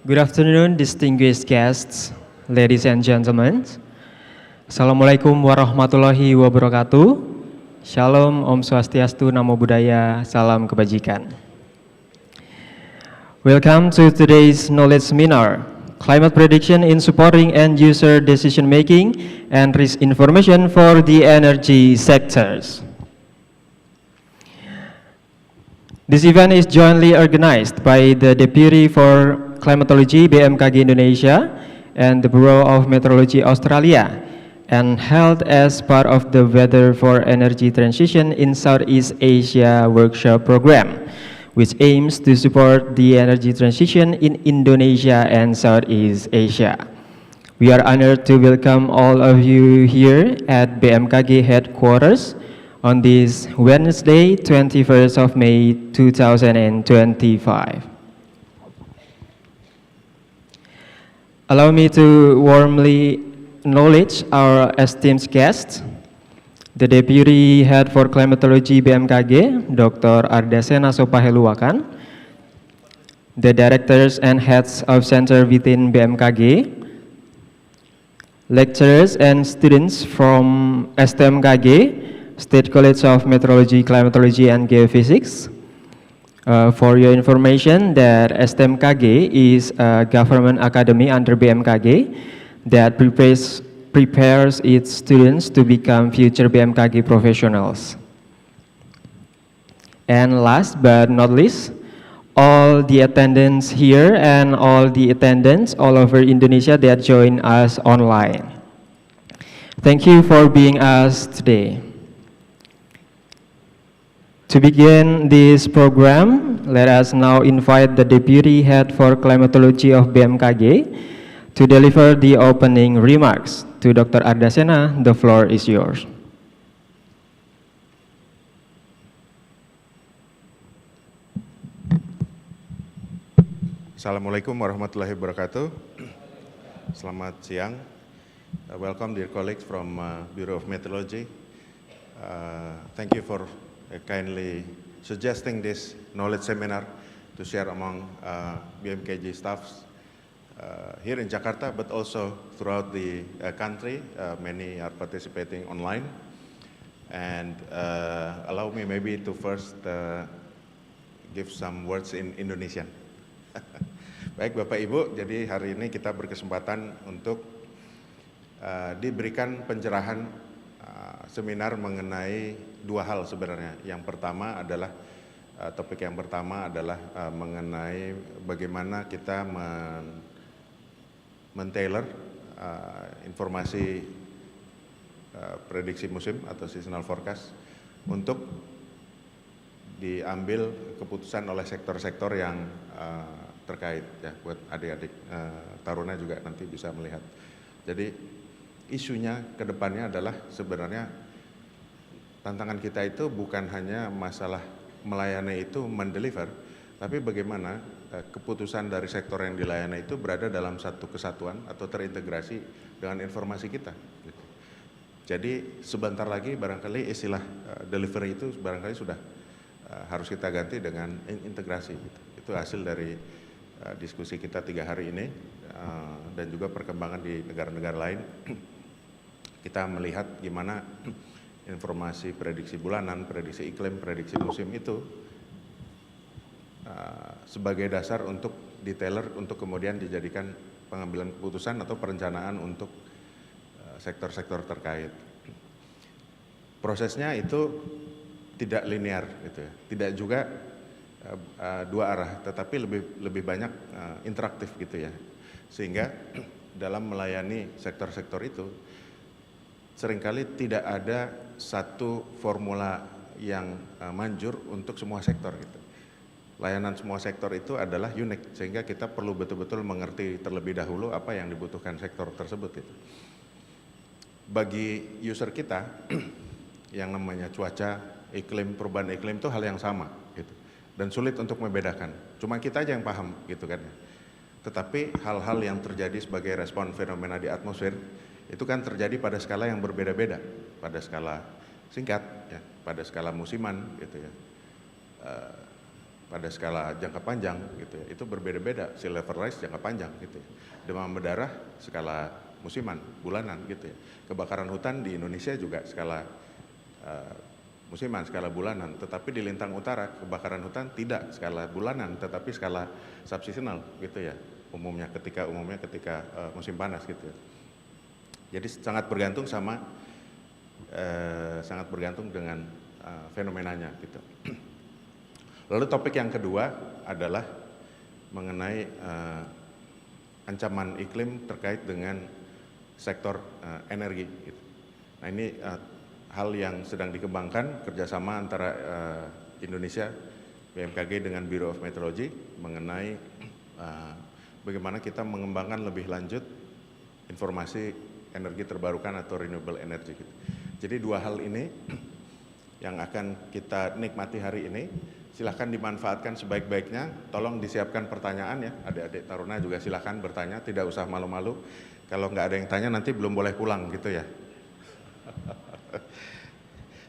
Good afternoon, distinguished guests, ladies and gentlemen. Assalamualaikum warahmatullahi wabarakatuh. Shalom, Om Swastiastu, Namo Buddhaya, Salam Kebajikan. Welcome to today's knowledge seminar, Climate Prediction in Supporting End-User Decision-Making and Risk Information for the Energy Sectors. This event is jointly organized by the Deputy for Climatology BMKG Indonesia and the Bureau of Meteorology Australia and held as part of the Weather for Energy Transition in Southeast Asia workshop program, which aims to support the energy transition in Indonesia and Southeast Asia. We are honored to welcome all of you here at BMKG headquarters on this Wednesday, 21st of May, 2025. Allow me to warmly acknowledge our esteemed guests, the Deputy Head for Climatology BMKG, Dr. Ardasena Sopaheluwakan, the Directors and Heads of Center within BMKG, lecturers and students from STMKG, State College of Meteorology, Climatology, and Geophysics. For your information, that STMKG is a government academy under BMKG that prepares its students to become future BMKG professionals. And last but not least, all the attendants here and all the attendants all over Indonesia that join us online. Thank you for being us today. To begin this program, let us now invite the Deputy Head for Climatology of BMKG to deliver the opening remarks. To Dr. Ardasena, the floor is yours. Assalamualaikum warahmatullahi wabarakatuh. Selamat siang. Welcome dear colleagues from Bureau of Meteorology. Thank you for kindly suggesting this knowledge seminar to share among BMKG staffs here in Jakarta, but also throughout the country. Many are participating online. And allow me maybe to first give some words in Indonesian. Baik Bapak Ibu, jadi hari ini kita berkesempatan untuk diberikan pencerahan seminar mengenai dua hal sebenarnya. Yang pertama adalah topik yang pertama adalah mengenai bagaimana kita men-tailor informasi prediksi musim atau seasonal forecast untuk diambil keputusan oleh sektor-sektor yang terkait ya, buat adik-adik taruna juga nanti bisa melihat. Jadi isunya ke depannya adalah sebenarnya tantangan kita itu bukan hanya masalah melayani itu mendeliver, tapi bagaimana keputusan dari sektor yang dilayani itu berada dalam satu kesatuan atau terintegrasi dengan informasi kita. Jadi sebentar lagi barangkali istilah delivery itu barangkali sudah harus kita ganti dengan integrasi. Itu hasil dari diskusi kita 3 hari ini dan juga perkembangan di negara-negara lain. Kita melihat gimana informasi prediksi bulanan, prediksi iklim, prediksi musim itu sebagai dasar untuk detailer untuk kemudian dijadikan pengambilan keputusan atau perencanaan untuk sektor-sektor terkait. Prosesnya itu tidak linear, gitu ya. Tidak juga dua arah, tetapi lebih banyak interaktif gitu ya. Sehingga dalam melayani sektor-sektor itu seringkali tidak ada satu formula yang manjur untuk semua sektor gitu. Layanan semua sektor itu adalah unik, sehingga kita perlu betul-betul mengerti terlebih dahulu apa yang dibutuhkan sektor tersebut itu. Bagi user kita yang namanya cuaca, iklim, perubahan iklim itu hal yang sama gitu. Dan sulit untuk membedakan. Cuma kita aja yang paham gitu kan. Tetapi hal-hal yang terjadi sebagai respon fenomena di atmosfer itu kan terjadi pada skala yang berbeda-beda, pada skala singkat, ya, pada skala musiman, gitu ya. pada skala jangka panjang gitu ya, itu berbeda-beda. Sea level rise jangka panjang gitu ya. Demam berdarah skala musiman, bulanan gitu ya. Kebakaran hutan di Indonesia juga skala musiman, skala bulanan. Tetapi di lintang utara kebakaran hutan tidak skala bulanan, tetapi skala subseasonal gitu ya. Umumnya ketika musim panas gitu ya. Jadi sangat bergantung dengan fenomenanya gitu. Lalu topik yang kedua adalah mengenai ancaman iklim terkait dengan sektor energi. Gitu. Nah ini hal yang sedang dikembangkan kerjasama antara Indonesia, BMKG dengan Bureau of Meteorology mengenai bagaimana kita mengembangkan lebih lanjut informasi energi terbarukan atau renewable energy. Gitu. Jadi dua hal ini yang akan kita nikmati hari ini, silahkan dimanfaatkan sebaik-baiknya. Tolong disiapkan pertanyaan ya, adik-adik Taruna juga silahkan bertanya, tidak usah malu-malu. Kalau nggak ada yang tanya nanti belum boleh pulang gitu ya.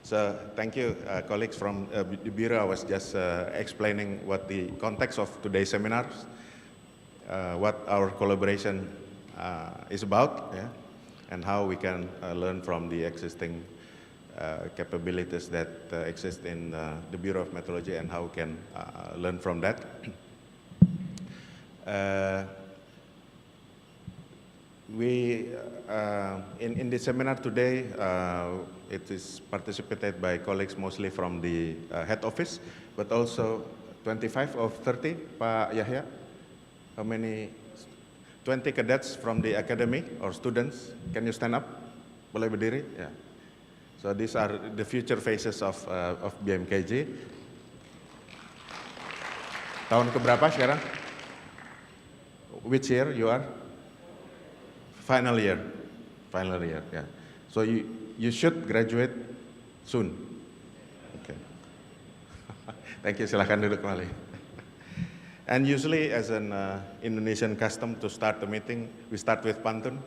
So thank you colleagues from the Bureau. I was just explaining what the context of today's seminar, what our collaboration is about, yeah, and how we can learn from the existing capabilities that exist in the Bureau of Meteorology and how we can learn from that. In the seminar today, it is participated by colleagues mostly from the head office, but also 25 of 30, Pak Yahya. How many? 20 cadets from the academy or students. Can you stand up? Boleh berdiri? Yeah. So these are the future faces of BMKG. Tahun keberapa sekarang? Which year you are? Final year. Final year, yeah. So you should graduate soon. Okay. Thank you, silakan duduk kembali. And usually as an Indonesian custom to start the meeting, we start with pantun.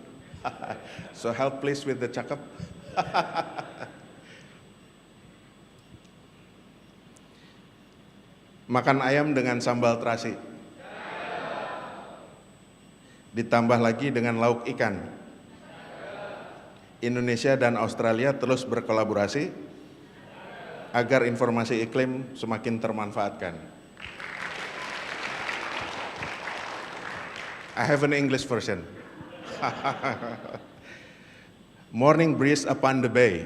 So help please with the cakep. Makan ayam dengan sambal terasi, ditambah lagi dengan lauk ikan. Indonesia dan Australia terus berkolaborasi agar informasi iklim semakin termanfaatkan. I have an English version. Morning breeze upon the bay.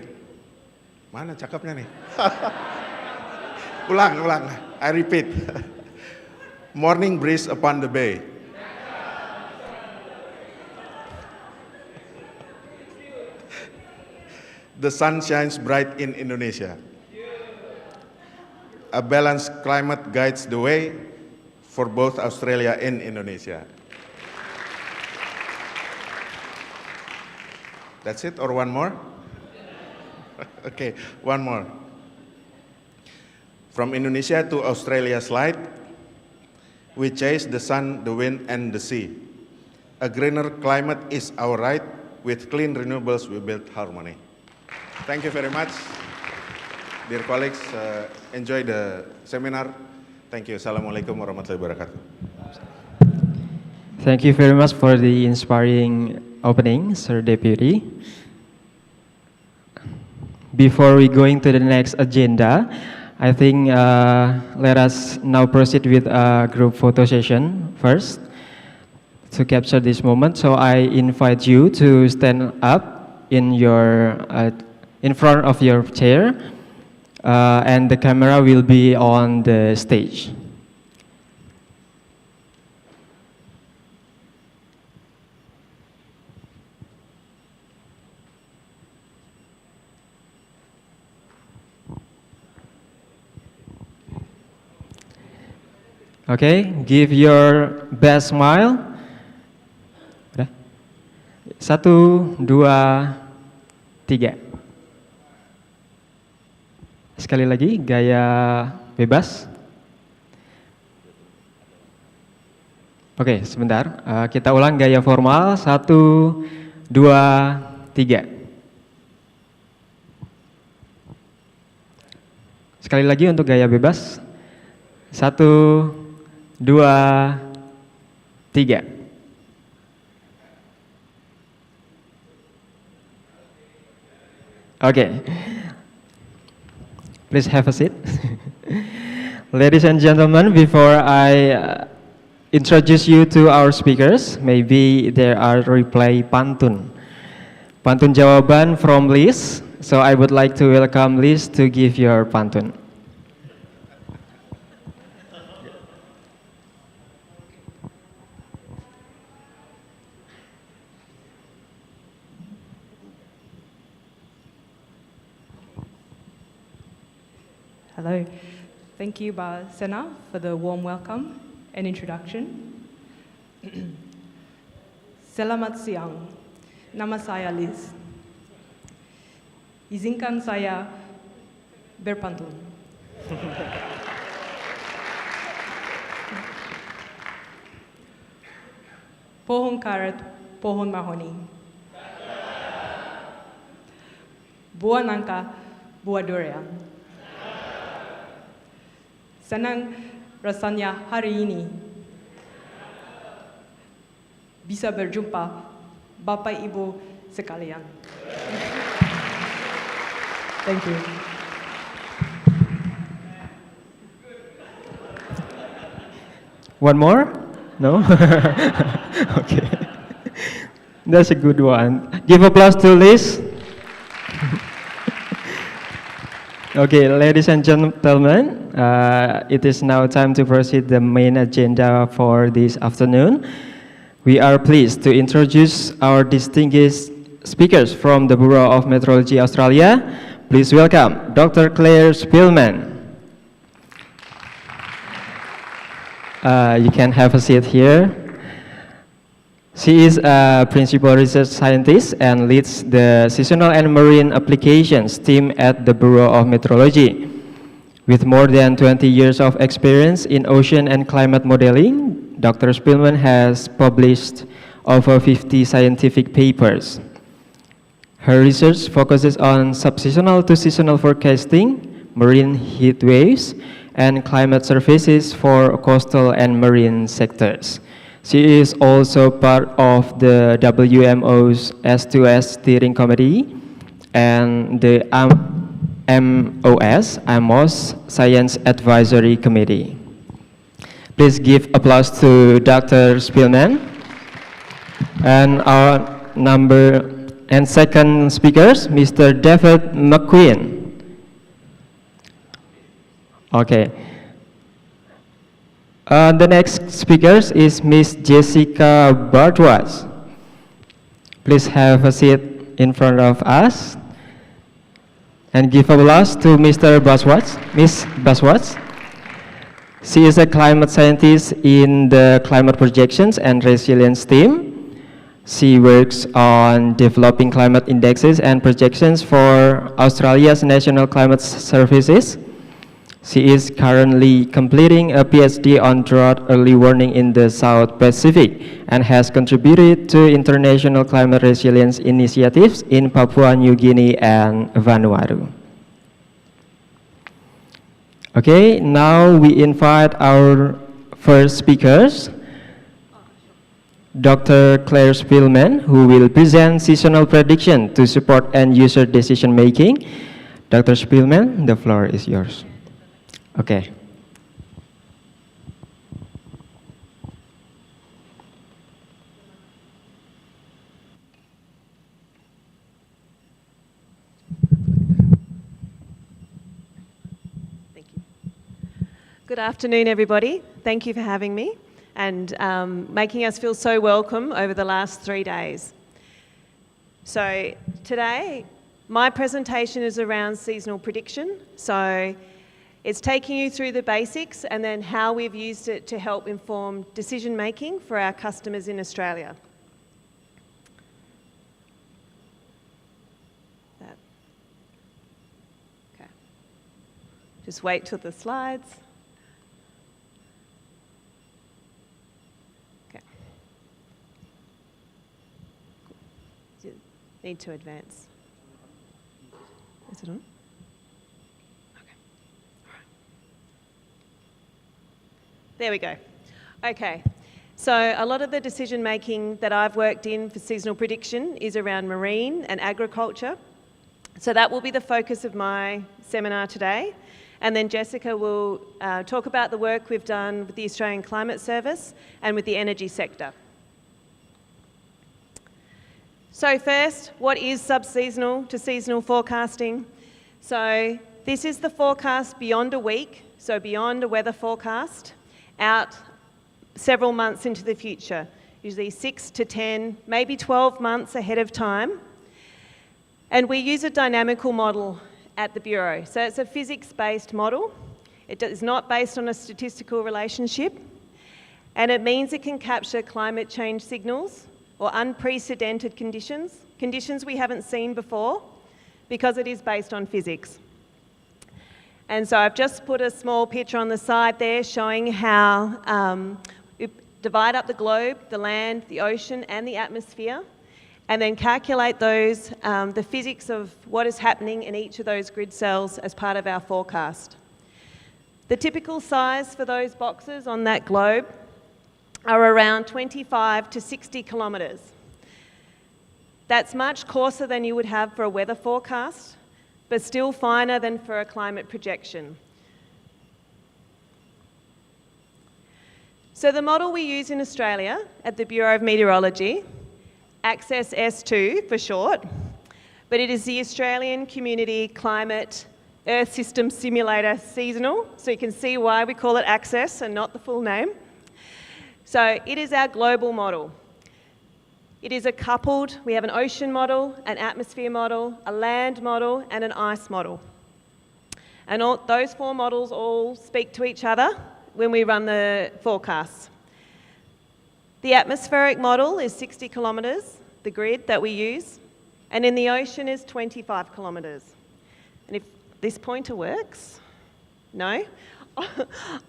Mana cakepnya nih? Ulang. I repeat. Morning breeze upon the bay. The sun shines bright in Indonesia. A balanced climate guides the way for both Australia and Indonesia. That's it, or one more? Okay, one more. From Indonesia to Australia's light, we chase the sun, the wind, and the sea. A greener climate is our right. With clean renewables, we build harmony. Thank you very much. Dear colleagues, enjoy the seminar. Thank you. Assalamualaikum warahmatullahi wabarakatuh. Thank you very much for the inspiring opening, Sir Deputy. Before we going to the next agenda, I think let us now proceed with a group photo session first to capture this moment. So I invite you to stand up in front of your chair, and the camera will be on the stage. Okay, give your best smile. Udah. 1, 2, 3. Sekali lagi, gaya bebas. Oke, sebentar. Kita ulang gaya formal. 1, 2, 3. Sekali lagi untuk gaya bebas. Satu, dua, tiga. Okay. Please have a seat. Ladies and gentlemen, before I introduce you to our speakers, maybe there are replay pantun. Pantun jawaban from Liz. So I would like to welcome Liz to give your pantun. Hello. Thank you, Ba Sena, for the warm welcome and introduction. Selamat siang. Nama saya Liz. Izinkan saya berpantun. Pohon karet, pohon mahoni. Buah nangka, buah durian. Senang rasanya hari ini bisa berjumpa Bapak Ibu sekalian. Thank you. One more? No? Okay. That's a good one. Give applause to Liz. Okay, ladies and gentlemen, it is now time to proceed the main agenda for this afternoon. We are pleased to introduce our distinguished speakers from the Bureau of Meteorology Australia. Please welcome Dr. Claire Spillman. You can have a seat here. She is a principal research scientist and leads the Seasonal and Marine Applications team at the Bureau of Meteorology. With more than 20 years of experience in ocean and climate modeling, Dr. Spillman has published over 50 scientific papers. Her research focuses on subseasonal to seasonal forecasting, marine heat waves, and climate services for coastal and marine sectors. She is also part of the WMO's S2S Steering Committee and the AMOS Science Advisory Committee. Please give applause to Dr. Spillman. And our second speakers, Mr. David McQueen. Okay. The next speaker is Miss Jessica Bardwas. Please have a seat in front of us and give applause to Mr. Bardwas, Miss Bardwas. She is a climate scientist in the Climate Projections and Resilience team. She works on developing climate indexes and projections for Australia's National Climate Services. She is currently completing a PhD on drought early warning in the South Pacific and has contributed to international climate resilience initiatives in Papua New Guinea and Vanuatu. Okay, now we invite our first speakers, Dr. Claire Spillman, who will present seasonal prediction to support end-user decision making. Dr. Spillman, the floor is yours. Okay. Thank you. Good afternoon, everybody. Thank you for having me and making us feel so welcome over the last 3 days. So today, my presentation is around seasonal prediction. So it's taking you through the basics and then how we've used it to help inform decision making for our customers in Australia. Okay. Just wait till the slides. Okay. Need to advance. Is it on? There we go. Okay. So a lot of the decision making that I've worked in for seasonal prediction is around marine and agriculture. So that will be the focus of my seminar today. And then Jessica will talk about the work we've done with the Australian Climate Service and with the energy sector. So first, what is subseasonal to seasonal forecasting? So this is the forecast beyond a week, so beyond a weather forecast, out several months into the future, usually 6 to 10, maybe 12 months ahead of time. And we use a dynamical model at the Bureau. So it's a physics-based model. It is not based on a statistical relationship. And it means it can capture climate change signals or unprecedented conditions, conditions we haven't seen before, because it is based on physics. And so I've just put a small picture on the side there showing how we divide up the globe, the land, the ocean, and the atmosphere, and then calculate those, the physics of what is happening in each of those grid cells as part of our forecast. The typical size for those boxes on that globe are around 25 to 60 kilometres. That's much coarser than you would have for a weather forecast, but still finer than for a climate projection. So the model we use in Australia at the Bureau of Meteorology, ACCESS S2 for short, but it is the Australian Community Climate Earth System Simulator Seasonal, so you can see why we call it ACCESS and not the full name. So it is our global model. It is we have an ocean model, an atmosphere model, a land model, and an ice model. And those four models all speak to each other when we run the forecasts. The atmospheric model is 60 kilometres, the grid that we use, and in the ocean is 25 kilometres. And if this pointer works, no?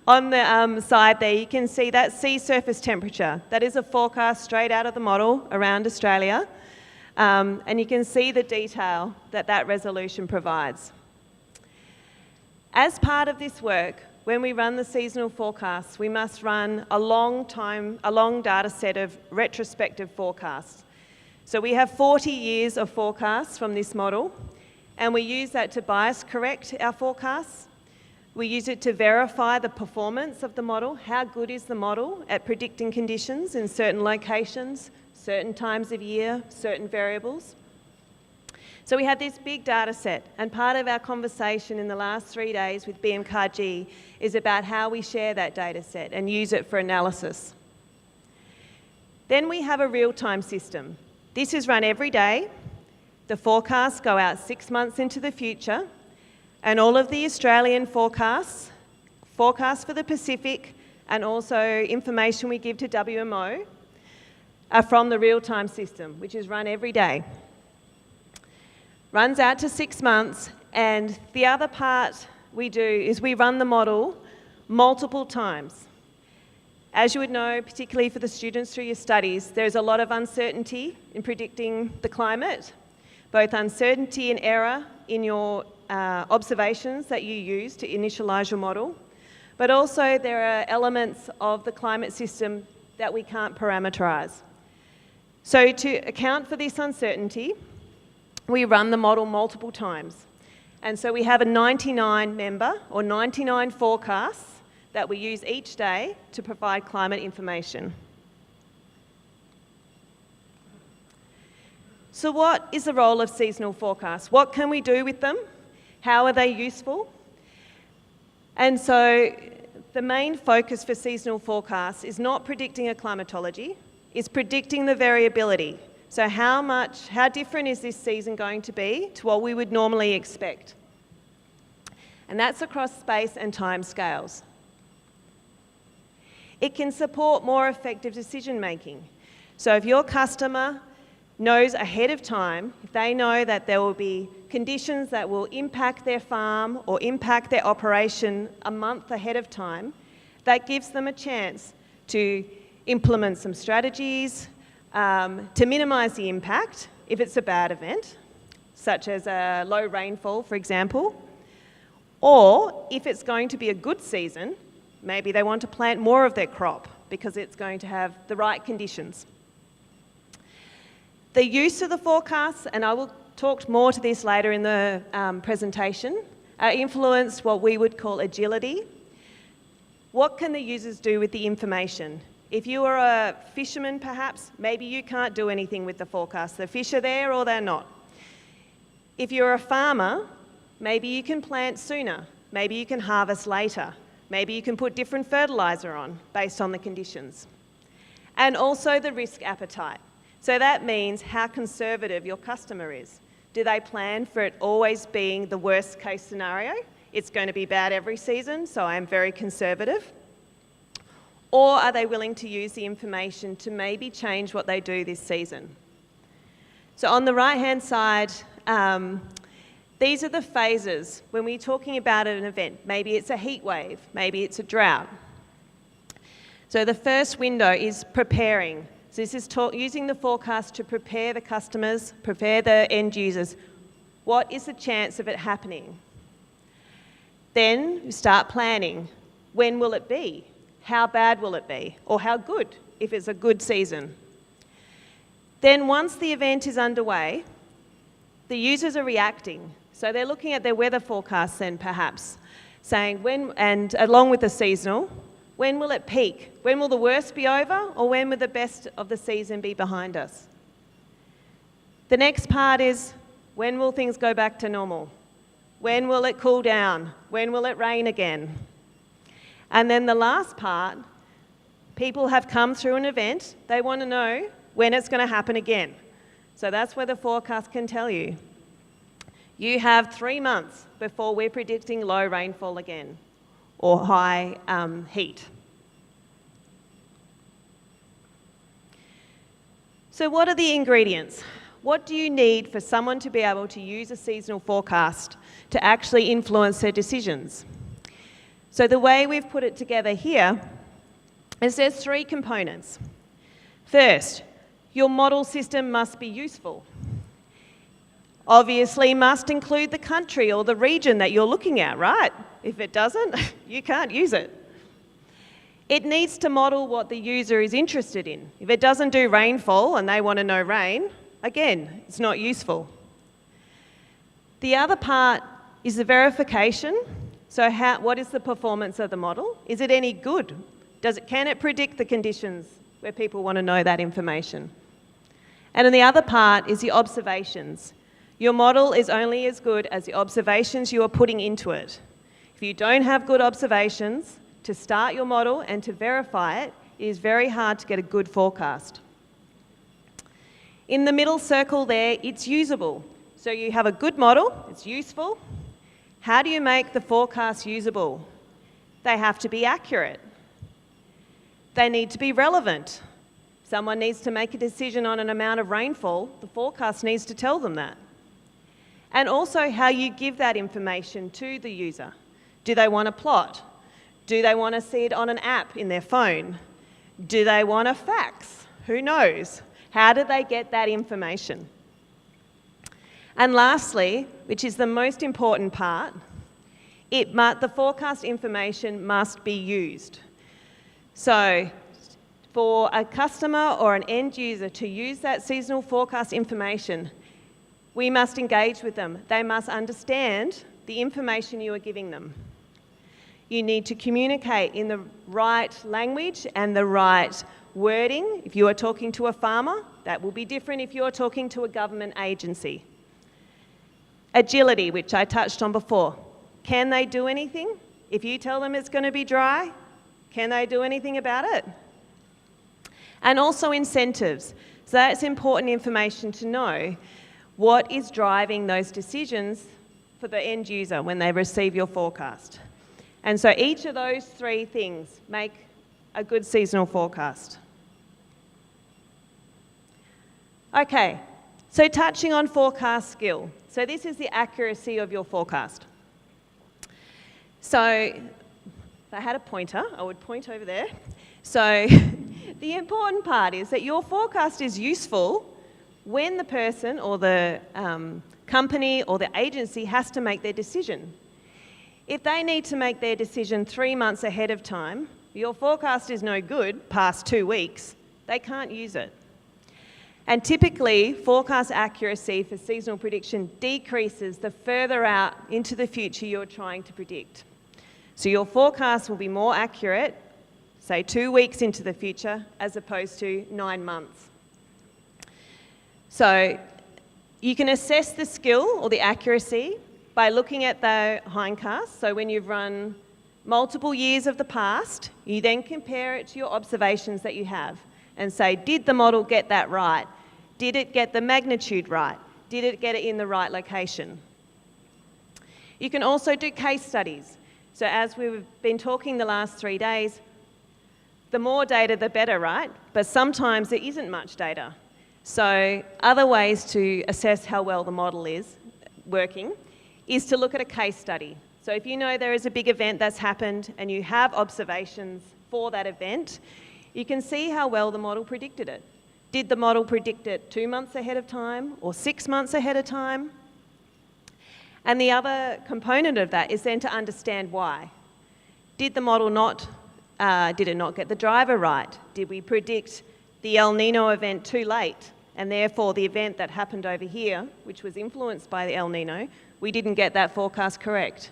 On the side there, you can see that sea surface temperature. That is a forecast straight out of the model around Australia. And you can see the detail that that resolution provides. As part of this work, when we run the seasonal forecasts, we must run a long data set of retrospective forecasts. So we have 40 years of forecasts from this model, and we use that to bias correct our forecasts. We use it to verify the performance of the model. How good is the model at predicting conditions in certain locations, certain times of year, certain variables? So we have this big data set, and part of our conversation in the last 3 days with BMKG is about how we share that data set and use it for analysis. Then we have a real-time system. This is run every day. The forecasts go out 6 months into the future, and all of the Australian forecasts for the Pacific, and also information we give to WMO are from the real-time system, which is run every day. Runs out to 6 months, and the other part we do is we run the model multiple times. As you would know, particularly for the students through your studies, there's a lot of uncertainty in predicting the climate, both uncertainty and error in your observations that you use to initialise your model, but also there are elements of the climate system that we can't parameterise. So to account for this uncertainty, we run the model multiple times. And so we have a 99 member or 99 forecasts that we use each day to provide climate information. So what is the role of seasonal forecasts? What can we do with them? How are they useful? And so the main focus for seasonal forecasts is not predicting a climatology, it's predicting the variability. So how different is this season going to be to what we would normally expect? And that's across space and time scales. It can support more effective decision making. So if your customer knows ahead of time, if they know that there will be conditions that will impact their farm or impact their operation a month ahead of time, that gives them a chance to implement some strategies to minimise the impact if it's a bad event, such as a low rainfall, for example, or if it's going to be a good season, Maybe they want to plant more of their crop because it's going to have the right conditions. The use of the forecasts, and I will talk more to this later in the presentation, influence what we would call agility. What can the users do with the information? If you are a fisherman, perhaps, maybe you can't do anything with the forecast. The fish are there or they're not. If you're a farmer, maybe you can plant sooner. Maybe you can harvest later. Maybe you can put different fertiliser on based on the conditions. And also the risk appetite. So that means how conservative your customer is. Do they plan for it always being the worst case scenario? It's going to be bad every season, so I'm very conservative. Or are they willing to use the information to maybe change what they do this season? So on the right-hand side, these are the phases when we're talking about an event. Maybe it's a heat wave, maybe it's a drought. So the first window is preparing. So this is using the forecast to prepare the customers, prepare the end users. What is the chance of it happening? Then you start planning. When will it be? How bad will it be? Or how good, if it's a good season? Then once the event is underway, the users are reacting. So they're looking at their weather forecasts then perhaps, saying when, and along with the seasonal, when will it peak? When will the worst be over? Or when will the best of the season be behind us? The next part is, when will things go back to normal? When will it cool down? When will it rain again? And then the last part, people have come through an event, they want to know when it's going to happen again. So that's where the forecast can tell you. You have 3 months before we're predicting low rainfall again, or high heat. So what are the ingredients? What do you need for someone to be able to use a seasonal forecast to actually influence their decisions? So the way we've put it together here is there's 3 components. First, your model system must be useful. Obviously must include the country or the region that you're looking at, right? If it doesn't, you can't use it. It needs to model what the user is interested in. If it doesn't do rainfall and they want to know rain, again, it's not useful. The other part is the verification. So what is the performance of the model? Is it any good? Can it predict the conditions where people want to know that information? And then the other part is the observations. Your model is only as good as the observations you are putting into it. If you don't have good observations to start your model and to verify it, it is very hard to get a good forecast. In the middle circle there, it's usable. So you have a good model, it's useful. How do you make the forecast usable? They have to be accurate. They need to be relevant. Someone needs to make a decision on an amount of rainfall, the forecast needs to tell them that. And also how you give that information to the user. Do they want a plot? Do they want to see it on an app in their phone? Do they want a fax? Who knows? How do they get that information? And lastly, which is the most important part, the forecast information must be used. So for a customer or an end user to use that seasonal forecast information, we must engage with them. They must understand the information you are giving them. You need to communicate in the right language and the right wording. If you are talking to a farmer, that will be different if you're talking to a government agency. Agility, which I touched on before. Can they do anything? If you tell them it's going to be dry, can they do anything about it? And also incentives. So that's important information to know. What is driving those decisions for the end user when they receive your forecast? And so each of those 3 things make a good seasonal forecast. Okay, so touching on forecast skill. So this is the accuracy of your forecast. So if I had a pointer, I would point over there. So the important part is that your forecast is useful when the person or the company or the agency has to make their decision. If they need to make their decision 3 months ahead of time, your forecast is no good past 2 weeks, they can't use it. And typically, forecast accuracy for seasonal prediction decreases the further out into the future you're trying to predict. So your forecast will be more accurate, say 2 weeks into the future, as opposed to 9 months. So you can assess the skill or the accuracy by looking at the hindcast. So when you've run multiple years of the past, you then compare it to your observations that you have and say, did the model get that right? Did it get the magnitude right? Did it get it in the right location? You can also do case studies. So as we've been talking the last 3 days, the more data, the better, right? But sometimes there isn't much data. So other ways to assess how well the model is working is to look at a case study. So if you know there is a big event that's happened and you have observations for that event, you can see how well the model predicted it. Did the model predict it 2 months ahead of time or 6 months ahead of time? And the other component of that is then to understand why. Did the model did it not get the driver right? Did we predict the El Nino event too late? And therefore the event that happened over here, which was influenced by the El Nino, we didn't get that forecast correct.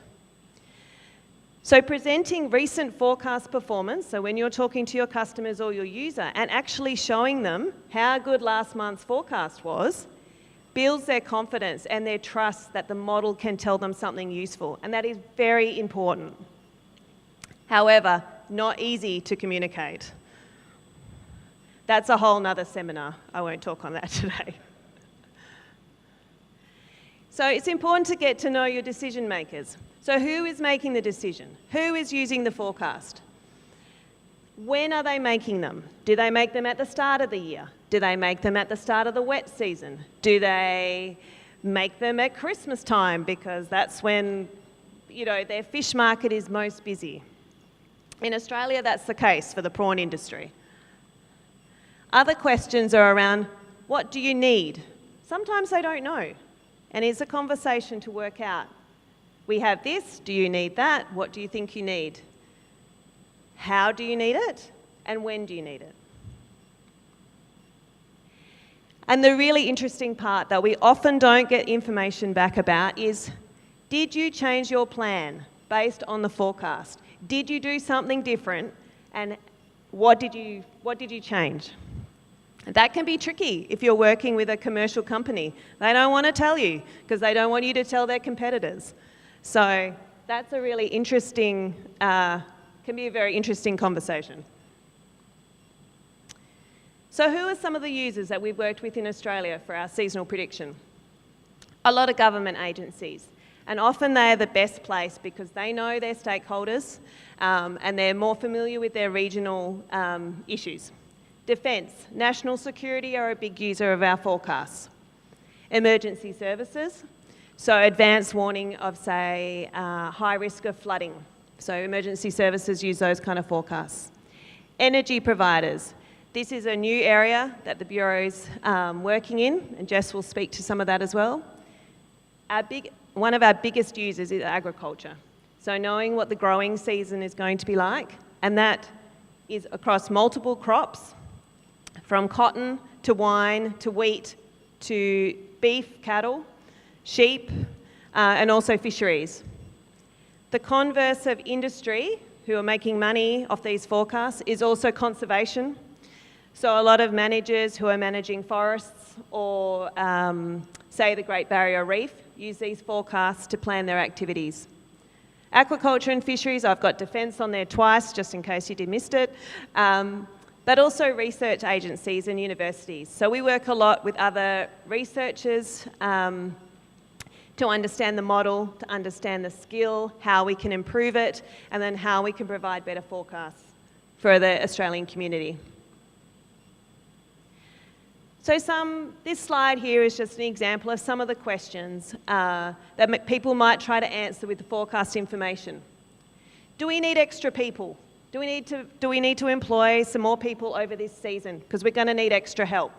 So presenting recent forecast performance, so when you're talking to your customers or your user and actually showing them how good last month's forecast was, builds their confidence and their trust that the model can tell them something useful. And that is very important. However, not easy to communicate. That's a whole nother seminar. I won't talk on that today. So it's important to get to know your decision makers. So who is making the decision? Who is using the forecast? When are they making them? Do they make them at the start of the year? Do they make them at the start of the wet season? Do they make them at Christmas time because that's when, their fish market is most busy? In Australia, that's the case for the prawn industry. Other questions are around, what do you need? Sometimes they don't know, and it's a conversation to work out. We have this, do you need that? What do you think you need? How do you need it? And when do you need it? And the really interesting part that we often don't get information back about is, did you change your plan based on the forecast? Did you do something different? And what did you change? That can be tricky if you're working with a commercial company. They don't want to tell you because they don't want you to tell their competitors. So that's a really interesting, can be a very interesting conversation. So who are some of the users that we've worked with in Australia for our seasonal prediction? A lot of government agencies. And often they are the best placed because they know their stakeholders and they're more familiar with their regional issues. Defence, national security are a big user of our forecasts. Emergency services, so advance warning of, say, high risk of flooding. So emergency services use those kind of forecasts. Energy providers. This is a new area that the Bureau's working in, and Jess will speak to some of that as well. One of our biggest users is agriculture. So knowing what the growing season is going to be like, and that is across multiple crops, from cotton to wine to wheat to beef, cattle, sheep, and also fisheries. The converse of industry, who are making money off these forecasts, is also conservation. So a lot of managers who are managing forests or, say, the Great Barrier Reef, use these forecasts to plan their activities. Aquaculture and fisheries, I've got defence on there twice, just in case you missed it. But also research agencies and universities. So we work a lot with other researchers to understand the model, to understand the skill, how we can improve it, and then how we can provide better forecasts for the Australian community. So this slide here is just an example of some of the questions that people might try to answer with the forecast information. Do we need extra people? Do we need to employ some more people over this season? Because we're going to need extra help.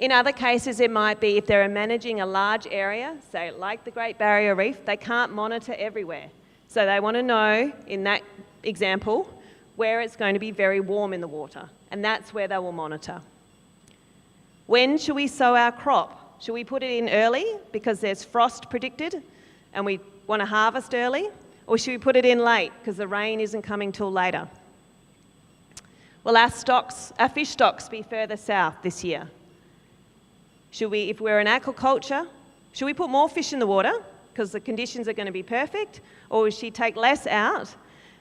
In other cases, it might be if they're managing a large area, say like the Great Barrier Reef, they can't monitor everywhere. So they want to know, in that example, where it's going to be very warm in the water, and that's where they will monitor. When should we sow our crop? Should we put it in early because there's frost predicted and we want to harvest early? Or should we put it in late because the rain isn't coming till later? Will our fish stocks be further south this year? Should we, if we're in aquaculture, should we put more fish in the water because the conditions are going to be perfect? Or should we take less out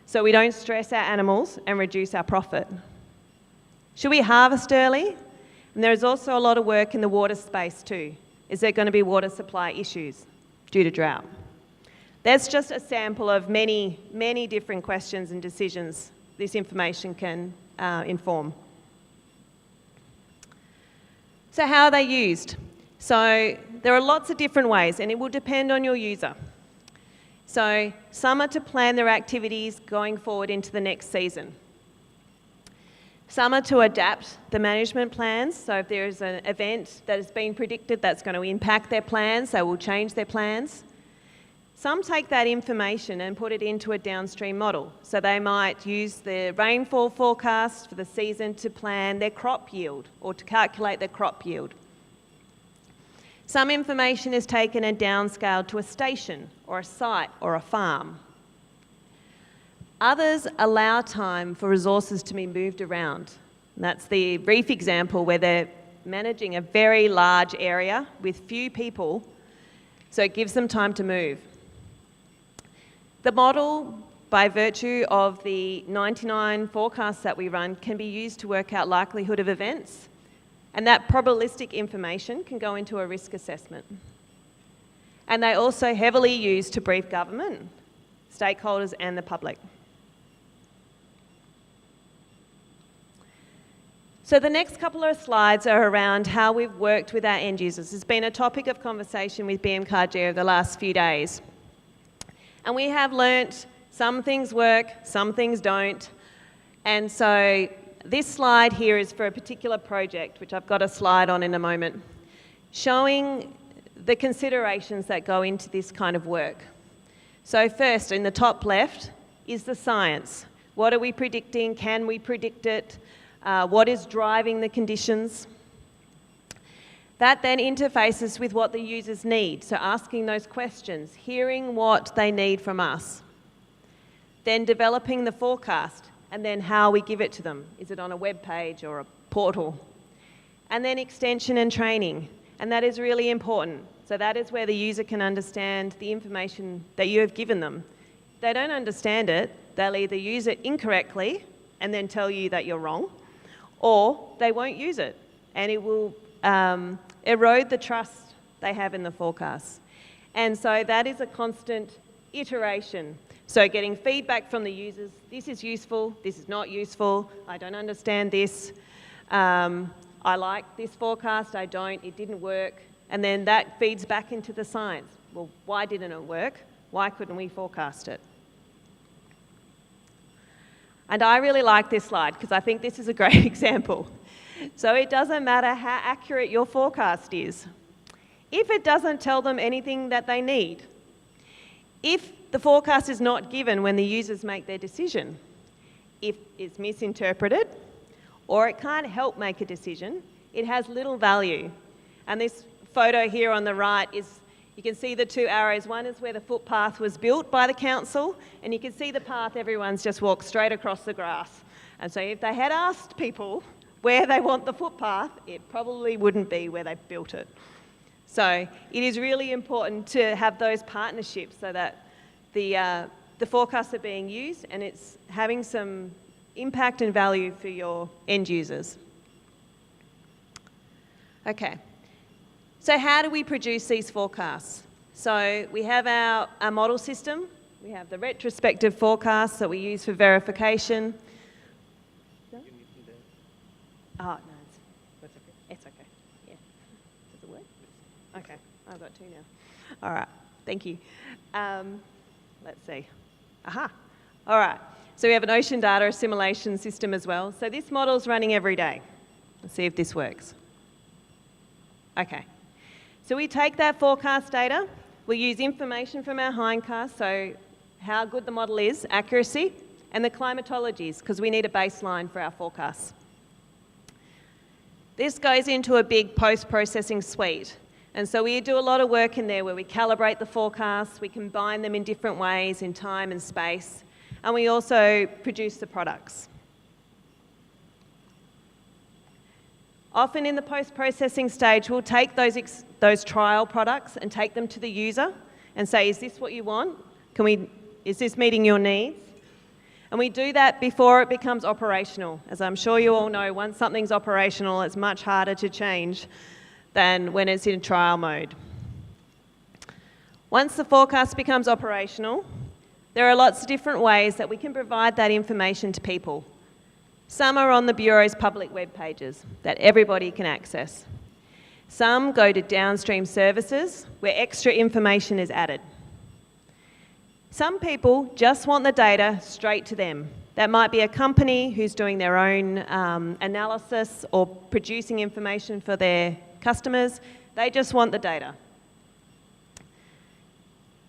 so we don't stress our animals and reduce our profit? Should we harvest early? And there is also a lot of work in the water space too. Is there going to be water supply issues due to drought? That's just a sample of many, many different questions and decisions this information can inform. So how are they used? So there are lots of different ways, and it will depend on your user. So some are to plan their activities going forward into the next season. Some are to adapt the management plans. So if there's an event that has been predicted that's going to impact their plans, they will change their plans. Some take that information and put it into a downstream model. So they might use the rainfall forecast for the season to plan their crop yield or to calculate their crop yield. Some information is taken and downscaled to a station or a site or a farm. Others allow time for resources to be moved around. And that's the reef example where they're managing a very large area with few people, so it gives them time to move. The model, by virtue of the 99 forecasts that we run, can be used to work out likelihood of events, and that probabilistic information can go into a risk assessment. And they also heavily use to brief government, stakeholders and the public. So the next couple of slides are around how we've worked with our end users. It's been a topic of conversation with BMKG over the last few days. And we have learnt some things work, some things don't. And so this slide here is for a particular project, which I've got a slide on in a moment, showing the considerations that go into this kind of work. So first, in the top left, is the science. What are we predicting? Can we predict it? What is driving the conditions? That then interfaces with what the users need, so asking those questions, hearing what they need from us. Then developing the forecast, and then how we give it to them. Is it on a web page or a portal? And then extension and training, and that is really important. So that is where the user can understand the information that you have given them. If they don't understand it, they'll either use it incorrectly and then tell you that you're wrong, or they won't use it, and it will erode the trust they have in the forecasts. And so that is a constant iteration. So getting feedback from the users, this is useful, this is not useful, I don't understand this, I like this forecast, I don't, it didn't work. And then that feeds back into the science. Well, why didn't it work? Why couldn't we forecast it? And I really like this slide because I think this is a great example. So it doesn't matter how accurate your forecast is. If it doesn't tell them anything that they need, if the forecast is not given when the users make their decision, if it's misinterpreted, or it can't help make a decision, it has little value. And this photo here on the right is, you can see the two arrows. One is where the footpath was built by the council, and you can see the path everyone's just walked straight across the grass. And so if they had asked people where they want the footpath, it probably wouldn't be where they built it. So it is really important to have those partnerships so that the forecasts are being used and it's having some impact and value for your end users. Okay, so how do we produce these forecasts? So we have our model system, we have the retrospective forecasts that we use for verification. Oh, no, it's okay. It's okay. Yeah. Does it work? Okay, I've got two now. All right, thank you. Let's see. Aha. All right, so we have an ocean data assimilation system as well. So this model's running every day. Let's see if this works. Okay. So we take that forecast data, we use information from our hindcast, so how good the model is, accuracy, and the climatologies, because we need a baseline for our forecasts. This goes into a big post-processing suite. And so we do a lot of work in there where we calibrate the forecasts, we combine them in different ways in time and space, and we also produce the products. Often in the post-processing stage, we'll take those trial products and take them to the user and say, is this what you want? Is this meeting your needs? And we do that before it becomes operational. As I'm sure you all know, once something's operational, it's much harder to change than when it's in trial mode. Once the forecast becomes operational, there are lots of different ways that we can provide that information to people. Some are on the Bureau's public web pages that everybody can access. Some go to downstream services where extra information is added. Some people just want the data straight to them. That might be a company who's doing their own analysis or producing information for their customers. They just want the data.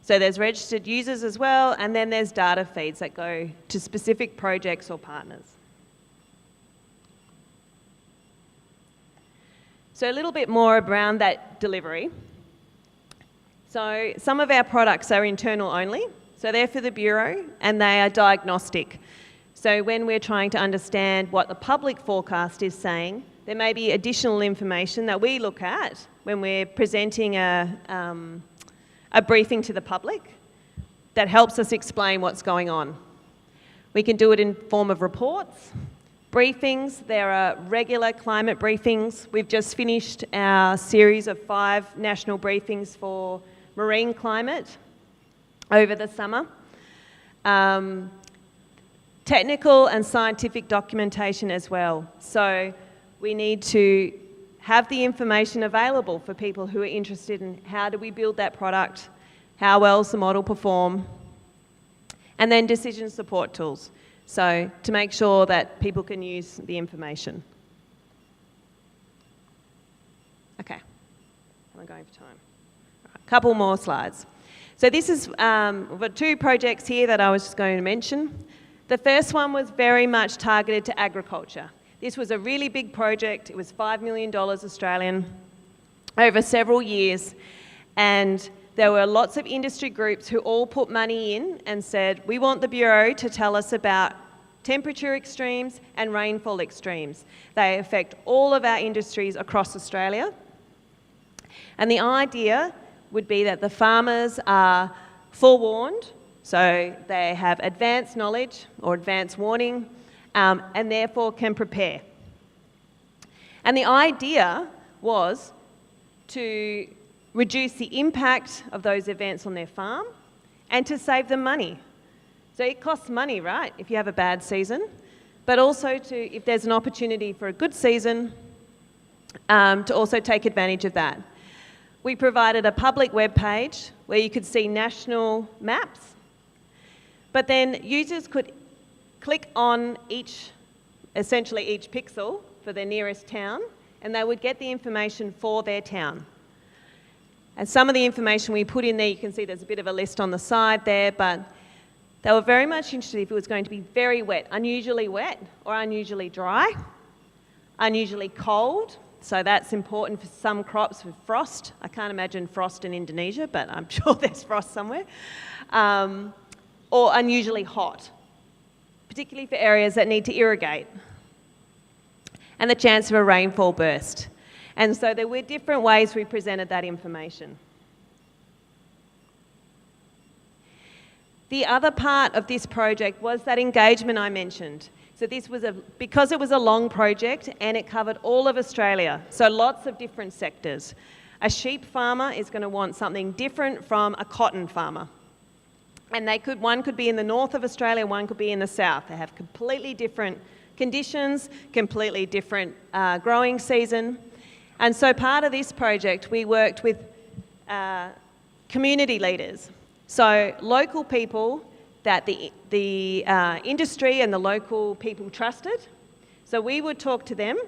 So there's registered users as well, and then there's data feeds that go to specific projects or partners. So a little bit more around that delivery. So some of our products are internal only. So they're for the Bureau, and they are diagnostic. So when we're trying to understand what the public forecast is saying, there may be additional information that we look at when we're presenting a briefing to the public that helps us explain what's going on. We can do it in form of reports, briefings. There are regular climate briefings. We've just finished our series of 5 national briefings for marine climate over the summer. Technical and scientific documentation as well. So we need to have the information available for people who are interested in how do we build that product, how well's the model perform, and then decision support tools. So to make sure that people can use the information. Okay, am I going for time? Right, a couple more slides. So this is, we've got 2 projects here that I was just going to mention. The first one was very much targeted to agriculture. This was a really big project. It was $5 million Australian over several years. And there were lots of industry groups who all put money in and said, we want the Bureau to tell us about temperature extremes and rainfall extremes. They affect all of our industries across Australia. And the idea would be that the farmers are forewarned, so they have advanced knowledge or advanced warning, and therefore can prepare. And the idea was to reduce the impact of those events on their farm and to save them money. So it costs money, right, if you have a bad season, but also to, if there's an opportunity for a good season, to also take advantage of that. We provided a public web page where you could see national maps, but then users could click on essentially each pixel for their nearest town, and they would get the information for their town. And some of the information we put in there, you can see there's a bit of a list on the side there, but they were very much interested if it was going to be very wet, unusually wet or unusually dry, unusually cold. So that's important for some crops with frost. I can't imagine frost in Indonesia, but I'm sure there's frost somewhere. Or unusually hot, particularly for areas that need to irrigate. And the chance of a rainfall burst. And so there were different ways we presented that information. The other part of this project was that engagement I mentioned. So this was because it was a long project and it covered all of Australia, so lots of different sectors. A sheep farmer is going to want something different from a cotton farmer. And one could be in the north of Australia, one could be in the south. They have completely different conditions, completely different growing season. And so part of this project, we worked with community leaders. So local people that the industry and the local people trusted. So we would talk to them,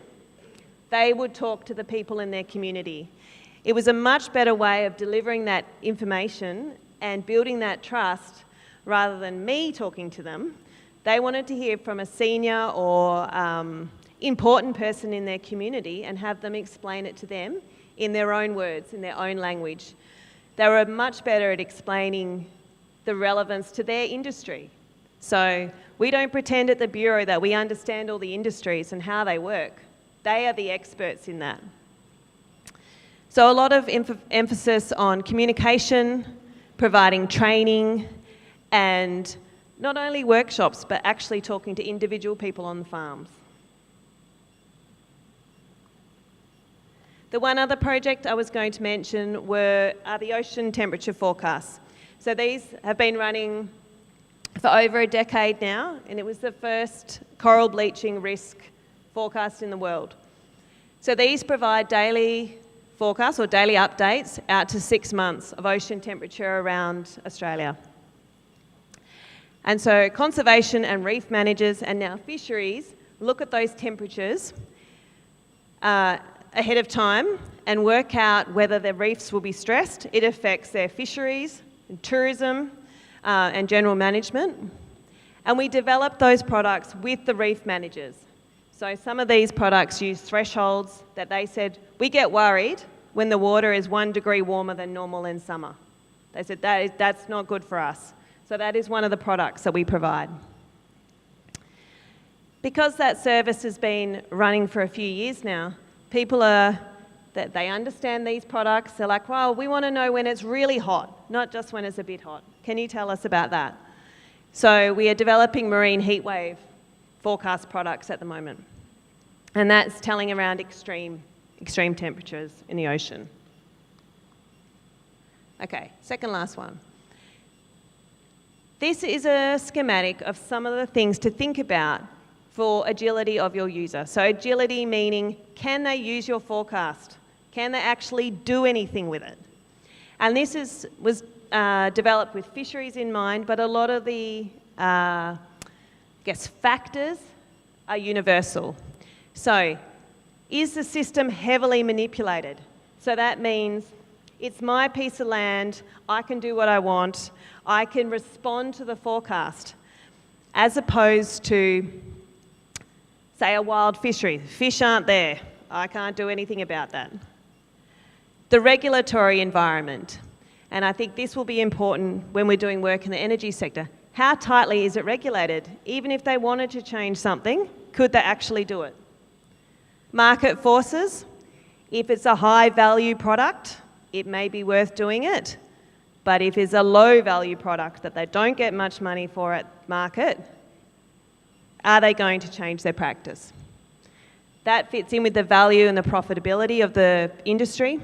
they would talk to the people in their community. It was a much better way of delivering that information and building that trust rather than me talking to them. They wanted to hear from a senior or important person in their community and have them explain it to them in their own words, in their own language. They were much better at explaining the relevance to their industry. So we don't pretend at the Bureau that we understand all the industries and how they work. They are the experts in that. So a lot of emphasis on communication, providing training, and not only workshops, but actually talking to individual people on the farms. The one other project I was going to mention are the ocean temperature forecasts. So these have been running for over a decade now, and it was the first coral bleaching risk forecast in the world. So these provide daily forecasts or daily updates out to 6 months of ocean temperature around Australia. And so conservation and reef managers and now fisheries look at those temperatures ahead of time and work out whether the reefs will be stressed. It affects their fisheries, and tourism, and general management. And we develop those products with the reef managers. So some of these products use thresholds that they said, we get worried when the water is 1 degree warmer than normal in summer. They said that's not good for us. So that is one of the products that we provide. Because that service has been running for a few years now, people they understand these products. They're like, well, we want to know when it's really hot, not just when it's a bit hot. Can you tell us about that? So we are developing marine heatwave forecast products at the moment. And that's telling around extreme temperatures in the ocean. Okay, second last one. This is a schematic of some of the things to think about for agility of your user. So agility meaning, can they use your forecast? Can they actually do anything with it? And this was developed with fisheries in mind, but a lot of the factors are universal. So is the system heavily manipulated? So that means it's my piece of land, I can do what I want, I can respond to the forecast, as opposed to, say, a wild fishery. Fish aren't there, I can't do anything about that. The regulatory environment, and I think this will be important when we're doing work in the energy sector. How tightly is it regulated? Even if they wanted to change something, could they actually do it? Market forces, if it's a high value product, it may be worth doing it. But if it's a low value product that they don't get much money for at market, are they going to change their practice? That fits in with the value and the profitability of the industry.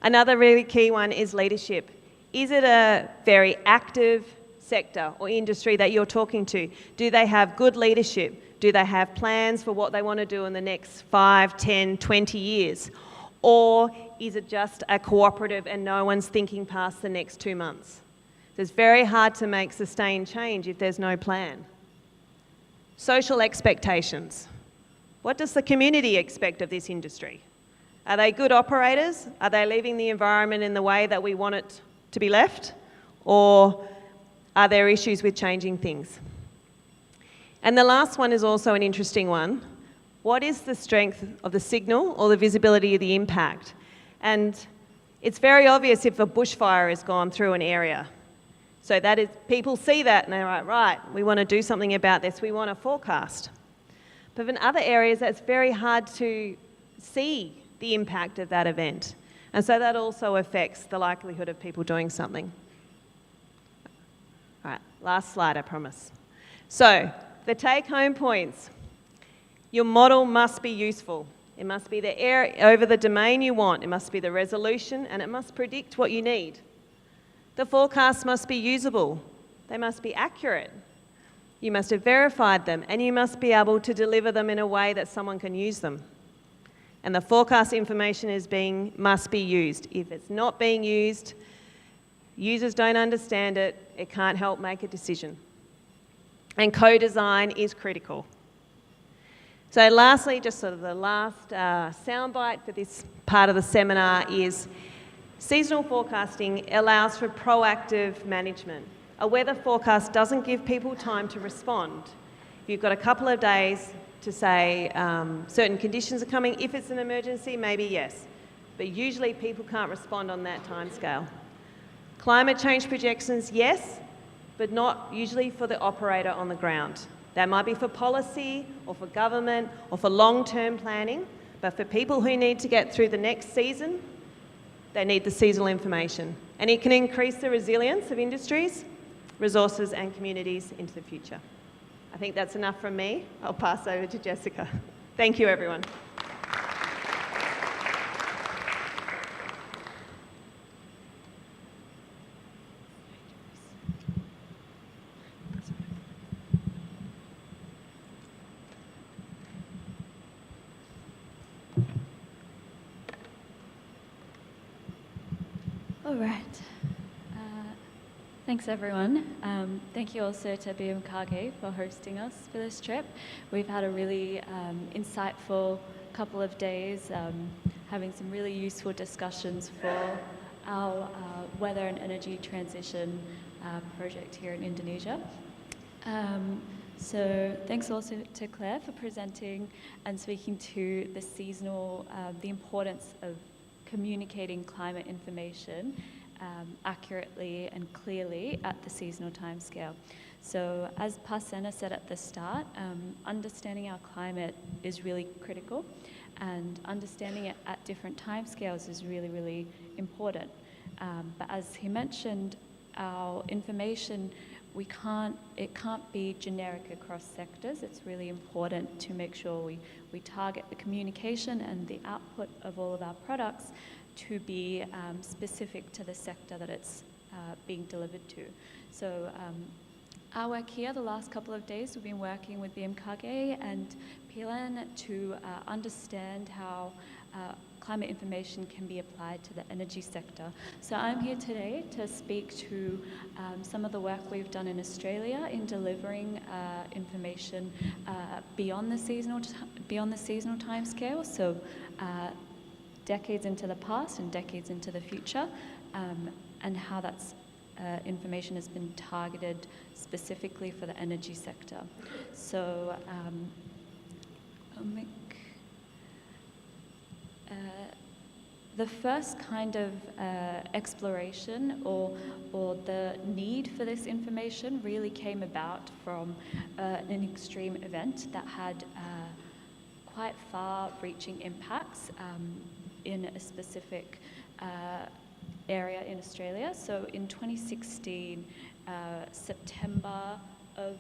Another really key one is leadership. Is it a very active sector or industry that you're talking to? Do they have good leadership? Do they have plans for what they want to do in the next 5, 10, 20 years? Or is it just a cooperative and no one's thinking past the next 2 months? It's very hard to make sustained change if there's no plan. Social expectations. What does the community expect of this industry? Are they good operators? Are they leaving the environment in the way that we want it to be left? Or are there issues with changing things? And the last one is also an interesting one. What is the strength of the signal or the visibility of the impact? And it's very obvious if a bushfire has gone through an area. So that is, people see that and they're like, right, we want to do something about this, we want a forecast. But in other areas, that's very hard to see the impact of that event. And so that also affects the likelihood of people doing something. All right, last slide, I promise. So, the take-home points. Your model must be useful. It must be the area over the domain you want. It must be the resolution, and it must predict what you need. The forecasts must be usable. They must be accurate. You must have verified them, and you must be able to deliver them in a way that someone can use them. And the forecast information must be used. If it's not being used, users don't understand it, it can't help make a decision. And co-design is critical. So lastly, just sort of the last soundbite for this part of the seminar is seasonal forecasting allows for proactive management. A weather forecast doesn't give people time to respond. If you've got a couple of days to say certain conditions are coming, if it's an emergency, maybe yes. But usually people can't respond on that timescale. Climate change projections, yes, but not usually for the operator on the ground. That might be for policy or for government or for long-term planning, but for people who need to get through the next season, they need the seasonal information. And it can increase the resilience of industries, resources and communities into the future. I think that's enough from me. I'll pass over to Jessica. Thank you, everyone. All right. Thanks, everyone. Thank you also to BMKG for hosting us for this trip. We've had a really insightful couple of days, having some really useful discussions for our weather and energy transition project here in Indonesia. So thanks also to Claire for presenting and speaking to the seasonal, the importance of communicating climate information accurately and clearly at the seasonal timescale. So as Pasena said at the start, understanding our climate is really critical, and understanding it at different timescales is really, really important. But as he mentioned, our information, it can't be generic across sectors. It's really important to make sure we target the communication and the output of all of our products to be specific to the sector that it's being delivered to. So our work here, the last couple of days, we've been working with BMKG and PLN to understand how climate information can be applied to the energy sector. So I'm here today to speak to some of the work we've done in Australia in delivering information beyond the seasonal timescale. So decades into the past and decades into the future, and how that's information has been targeted specifically for the energy sector. So I'll make the first kind of exploration or the need for this information really came about from an extreme event that had quite far-reaching impacts in a specific area in Australia. So in 2016, September of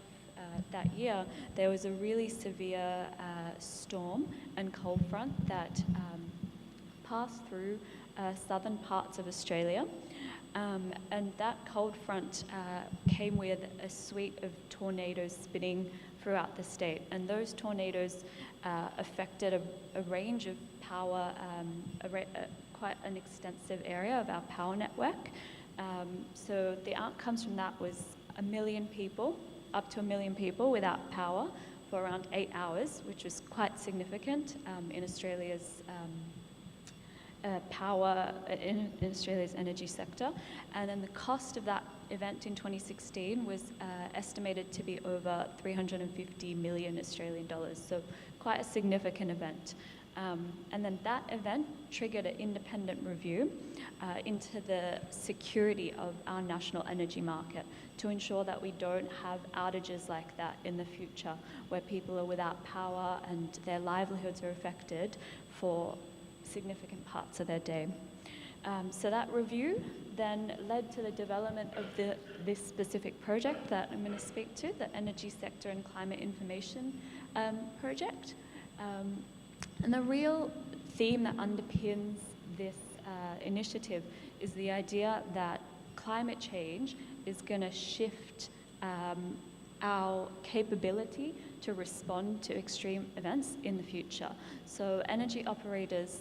that year, there was a really severe storm and cold front that passed through southern parts of Australia. And that cold front came with a suite of tornadoes spinning throughout the state. And those tornadoes affected a range of power, quite an extensive area of our power network. So the outcomes from that was 1 million people, up to 1 million people without power for around 8 hours, which was quite significant in Australia's in Australia's energy sector. And then the cost of that event in 2016 was estimated to be over 350 million Australian dollars, so quite a significant event. And then that event triggered an independent review into the security of our national energy market to ensure that we don't have outages like that in the future, where people are without power and their livelihoods are affected for significant parts of their day. So that review then led to the development of this specific project that I'm going to speak to, the Energy Sector and Climate Information Project. And the real theme that underpins this initiative is the idea that climate change is going to shift our capability to respond to extreme events in the future. So energy operators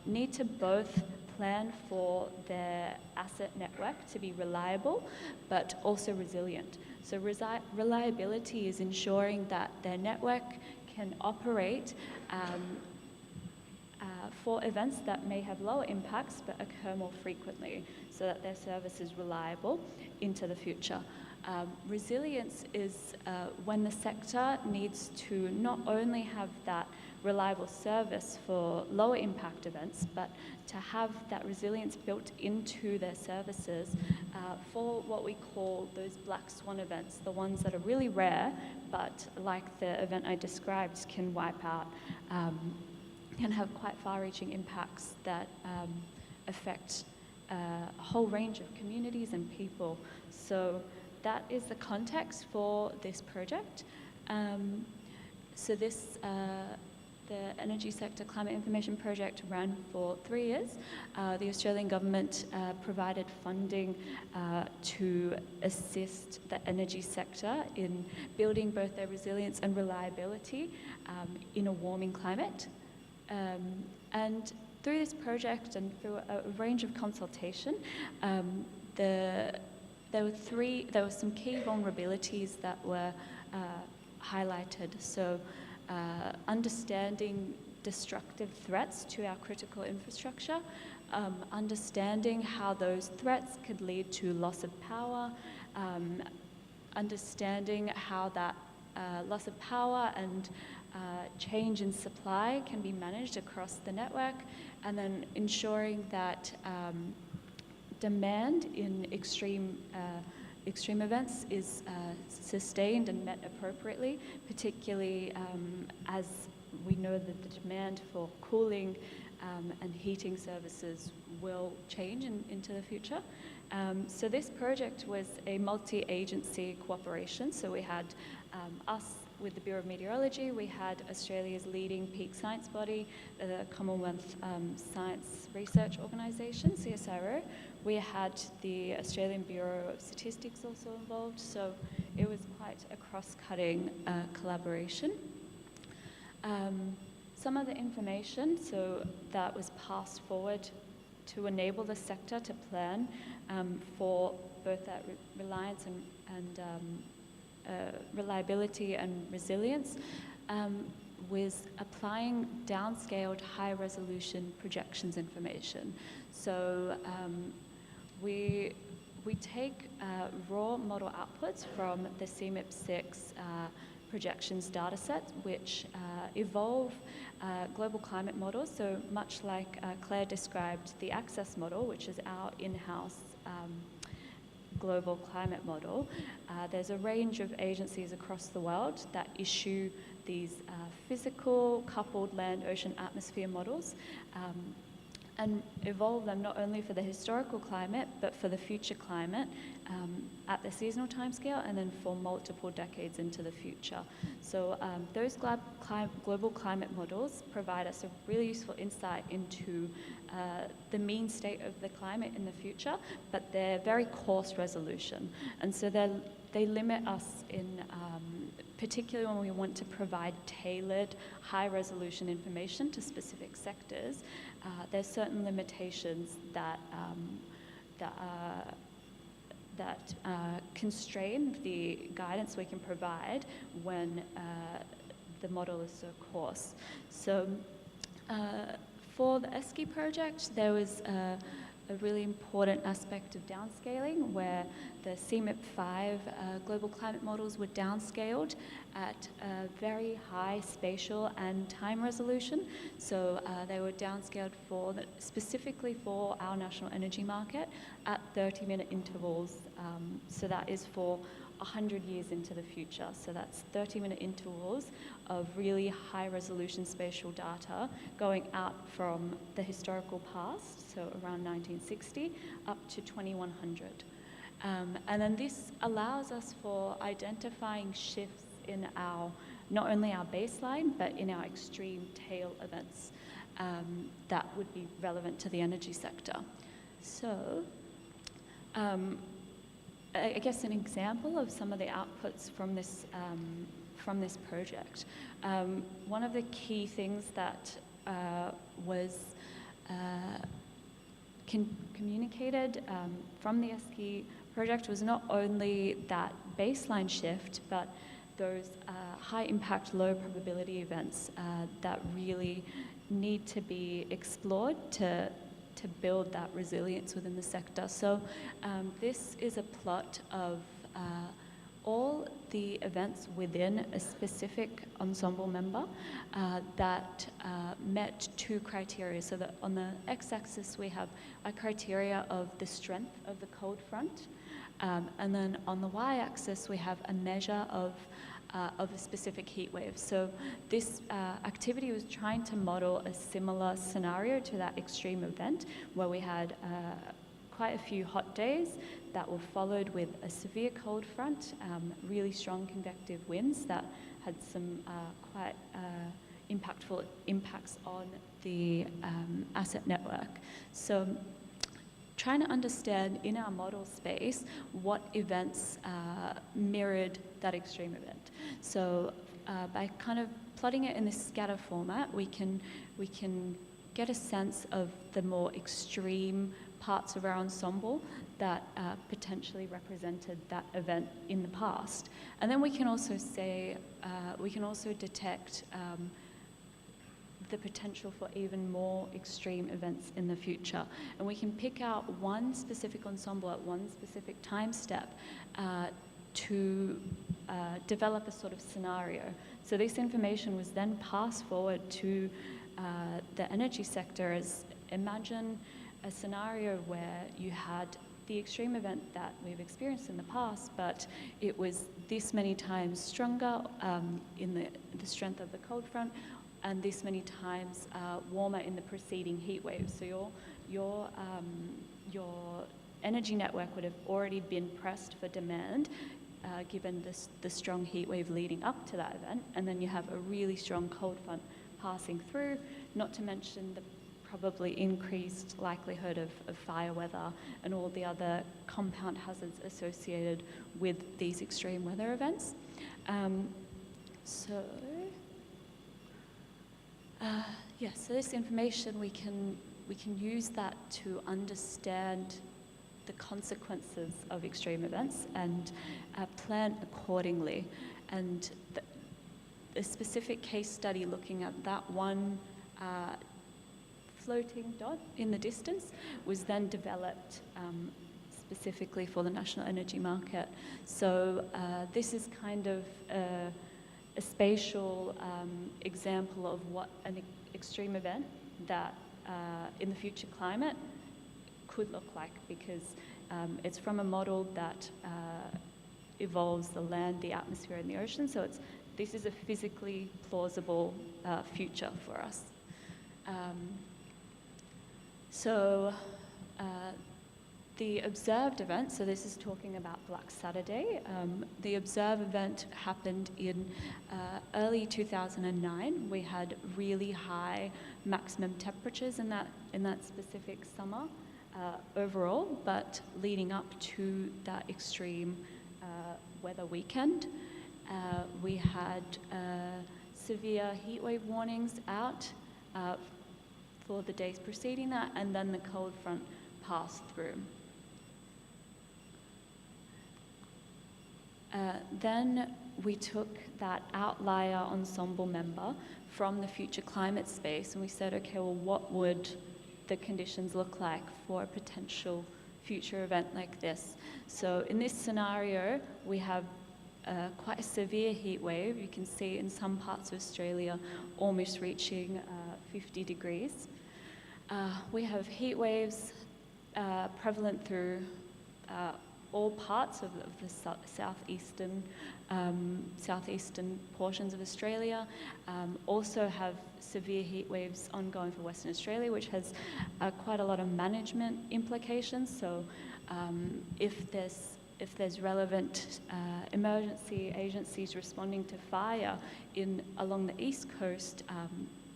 need to both plan for their asset network to be reliable, but also resilient. So reliability is ensuring that their network can operate for events that may have lower impacts but occur more frequently, so that their service is reliable into the future. Resilience is when the sector needs to not only have that reliable service for lower impact events, but to have that resilience built into their services for what we call those black swan events, the ones that are really rare, but like the event I described, can wipe out, can have quite far-reaching impacts that affect a whole range of communities and people. So that is the context for this project. So this, the Energy Sector Climate Information Project ran for 3 years. The Australian government provided funding to assist the energy sector in building both their resilience and reliability in a warming climate. And through this project and through a range of consultation, there were some key vulnerabilities that were highlighted. So understanding destructive threats to our critical infrastructure, understanding how those threats could lead to loss of power, understanding how that loss of power and change in supply can be managed across the network, and then ensuring that demand in extreme events is sustained and met appropriately, particularly as we know that the demand for cooling and heating services will change into the future. So this project was a multi-agency cooperation. So we had us with the Bureau of Meteorology, we had Australia's leading peak science body, the Commonwealth Science Research Organisation, CSIRO. We had the Australian Bureau of Statistics also involved, so it was quite a cross-cutting collaboration. Some of the information that was passed forward to enable the sector to plan for both that reliance and reliability and resilience was applying downscaled high-resolution projections information. So we take raw model outputs from the CMIP6 projections dataset, which evolve global climate models. So much like Claire described the ACCESS model, which is our in-house global climate model, there's a range of agencies across the world that issue these physical coupled land, ocean, atmosphere models and evolve them not only for the historical climate, but for the future climate at the seasonal timescale, and then for multiple decades into the future. So those global climate models provide us a really useful insight into the mean state of the climate in the future, but they're very coarse resolution. And so they limit us in, particularly when we want to provide tailored, high-resolution information to specific sectors. There's certain limitations that constrain the guidance we can provide when the model is so coarse. So for the ESCI project, there was a really important aspect of downscaling where the CMIP5 global climate models were downscaled at a very high spatial and time resolution. So they were downscaled specifically for our national energy market at 30-minute intervals. So that is for 100 years into the future. So that's 30-minute intervals of really high-resolution spatial data going out from the historical past, so around 1960, up to 2100. And then this allows us for identifying shifts in not only our baseline, but in our extreme tail events that would be relevant to the energy sector. So I guess an example of some of the outputs from this project. One of the key things that was communicated from the ESCI project was not only that baseline shift, but those high impact, low probability events that really need to be explored to build that resilience within the sector. So this is a plot of all the events within a specific ensemble member that met two criteria. So that on the x-axis we have a criteria of the strength of the cold front, and then on the y-axis we have a measure of a specific heat wave. So this activity was trying to model a similar scenario to that extreme event where we had quite a few hot days that were followed with a severe cold front, really strong convective winds that had some quite impactful impacts on the asset network. So trying to understand in our model space what events mirrored that extreme event. So by kind of plotting it in this scatter format, we can get a sense of the more extreme parts of our ensemble that potentially represented that event in the past. And then we can also say, we can also detect the potential for even more extreme events in the future. And we can pick out one specific ensemble at one specific time step to develop a sort of scenario. So this information was then passed forward to the energy sector as, imagine a scenario where you had the extreme event that we've experienced in the past, but it was this many times stronger in the strength of the cold front, and this many times warmer in the preceding heat wave. So your energy network would have already been pressed for demand given the strong heat wave leading up to that event, and then you have a really strong cold front passing through, not to mention the probably increased likelihood of fire weather and all the other compound hazards associated with these extreme weather events. So this information, we can use that to understand the consequences of extreme events and plan accordingly. And a specific case study looking at that one floating dot in the distance was then developed specifically for the national energy market. So this is kind of a spatial example of what an extreme event that in the future climate could look like, because it's from a model that evolves the land, the atmosphere, and the ocean. So this is a physically plausible future for us. The observed event, so this is talking about Black Saturday. The observed event happened in early 2009. We had really high maximum temperatures in that specific summer overall, but leading up to that extreme weather weekend, we had severe heat wave warnings out for the days preceding that, and then the cold front passed through. Then we took that outlier ensemble member from the future climate space and we said, okay, well, what would the conditions look like for a potential future event like this? So in this scenario, we have quite a severe heat wave. You can see in some parts of Australia almost reaching 50 degrees. We have heat waves prevalent through all parts of the southeastern portions of Australia. Also have severe heat waves ongoing for Western Australia, which has quite a lot of management implications. So if there's relevant emergency agencies responding to fire along the east coast,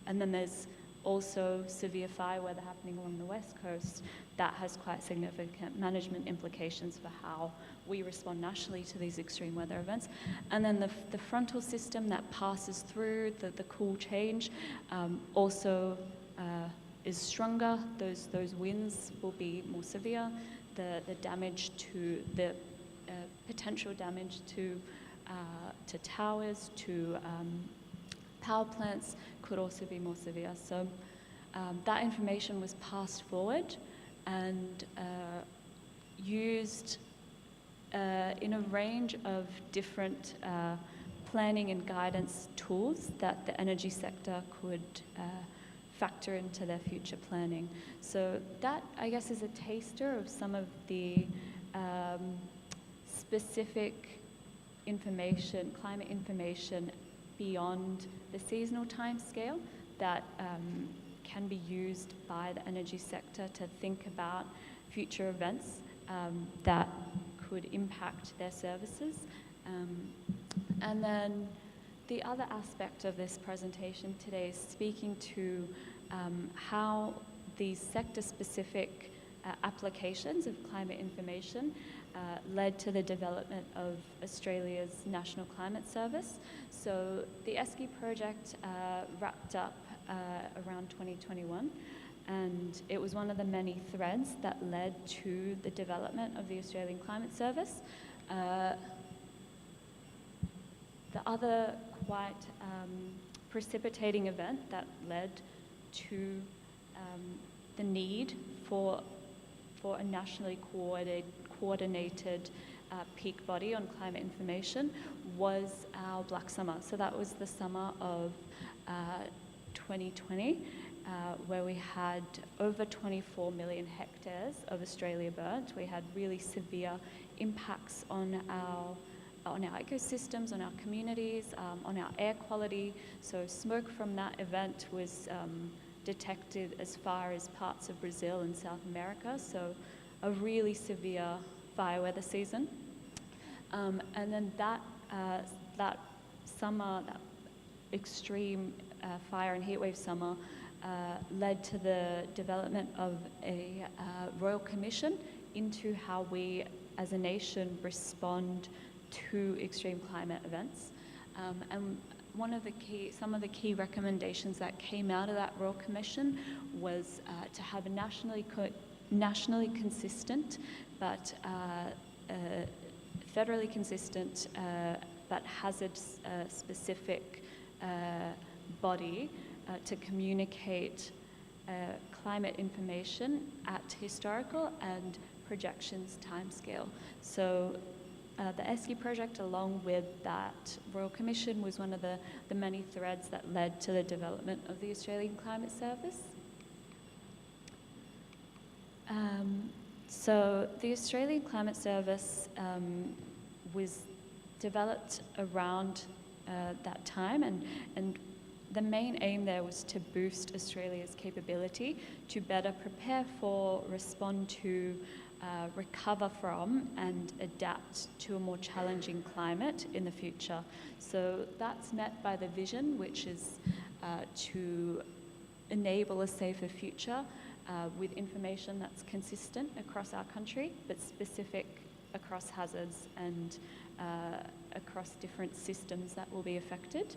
and then there's also severe fire weather happening along the west coast, that has quite significant management implications for how we respond nationally to these extreme weather events. And then the frontal system that passes through the cool change also is stronger. Those winds will be more severe. The damage to the potential damage to to towers, to power plants could also be more severe. So that information was passed forward and used in a range of different planning and guidance tools that the energy sector could factor into their future planning. So that, I guess, is a taster of some of the specific information, climate information beyond the seasonal timescale that can be used by the energy sector to think about future events that could impact their services. And then the other aspect of this presentation today is speaking to how these sector-specific applications of climate information led to the development of Australia's National Climate Service. So the ESCI project wrapped up around 2021, and it was one of the many threads that led to the development of the Australian Climate Service. The other quite precipitating event that led to the need for a nationally coordinated peak body on climate information was our Black Summer. So that was the summer of 2020, where we had over 24 million hectares of Australia burnt. We had really severe impacts on our ecosystems, on our communities, on our air quality. So smoke from that event was detected as far as parts of Brazil and South America. So a really severe fire weather season. And then that summer, that extreme fire and heatwave summer led to the development of a Royal Commission into how we as a nation respond to extreme climate events. And some of the key recommendations that came out of that Royal Commission was to have a nationally consistent but federally consistent but hazard-specific body to communicate climate information at historical and projections timescale. So the ESCI project, along with that Royal Commission, was one of the many threads that led to the development of the Australian Climate Service. So the Australian Climate Service was developed around that time, and the main aim there was to boost Australia's capability to better prepare for, respond to, recover from and adapt to a more challenging climate in the future. So that's met by the vision, which is to enable a safer future with information that's consistent across our country, but specific across hazards and across different systems that will be affected.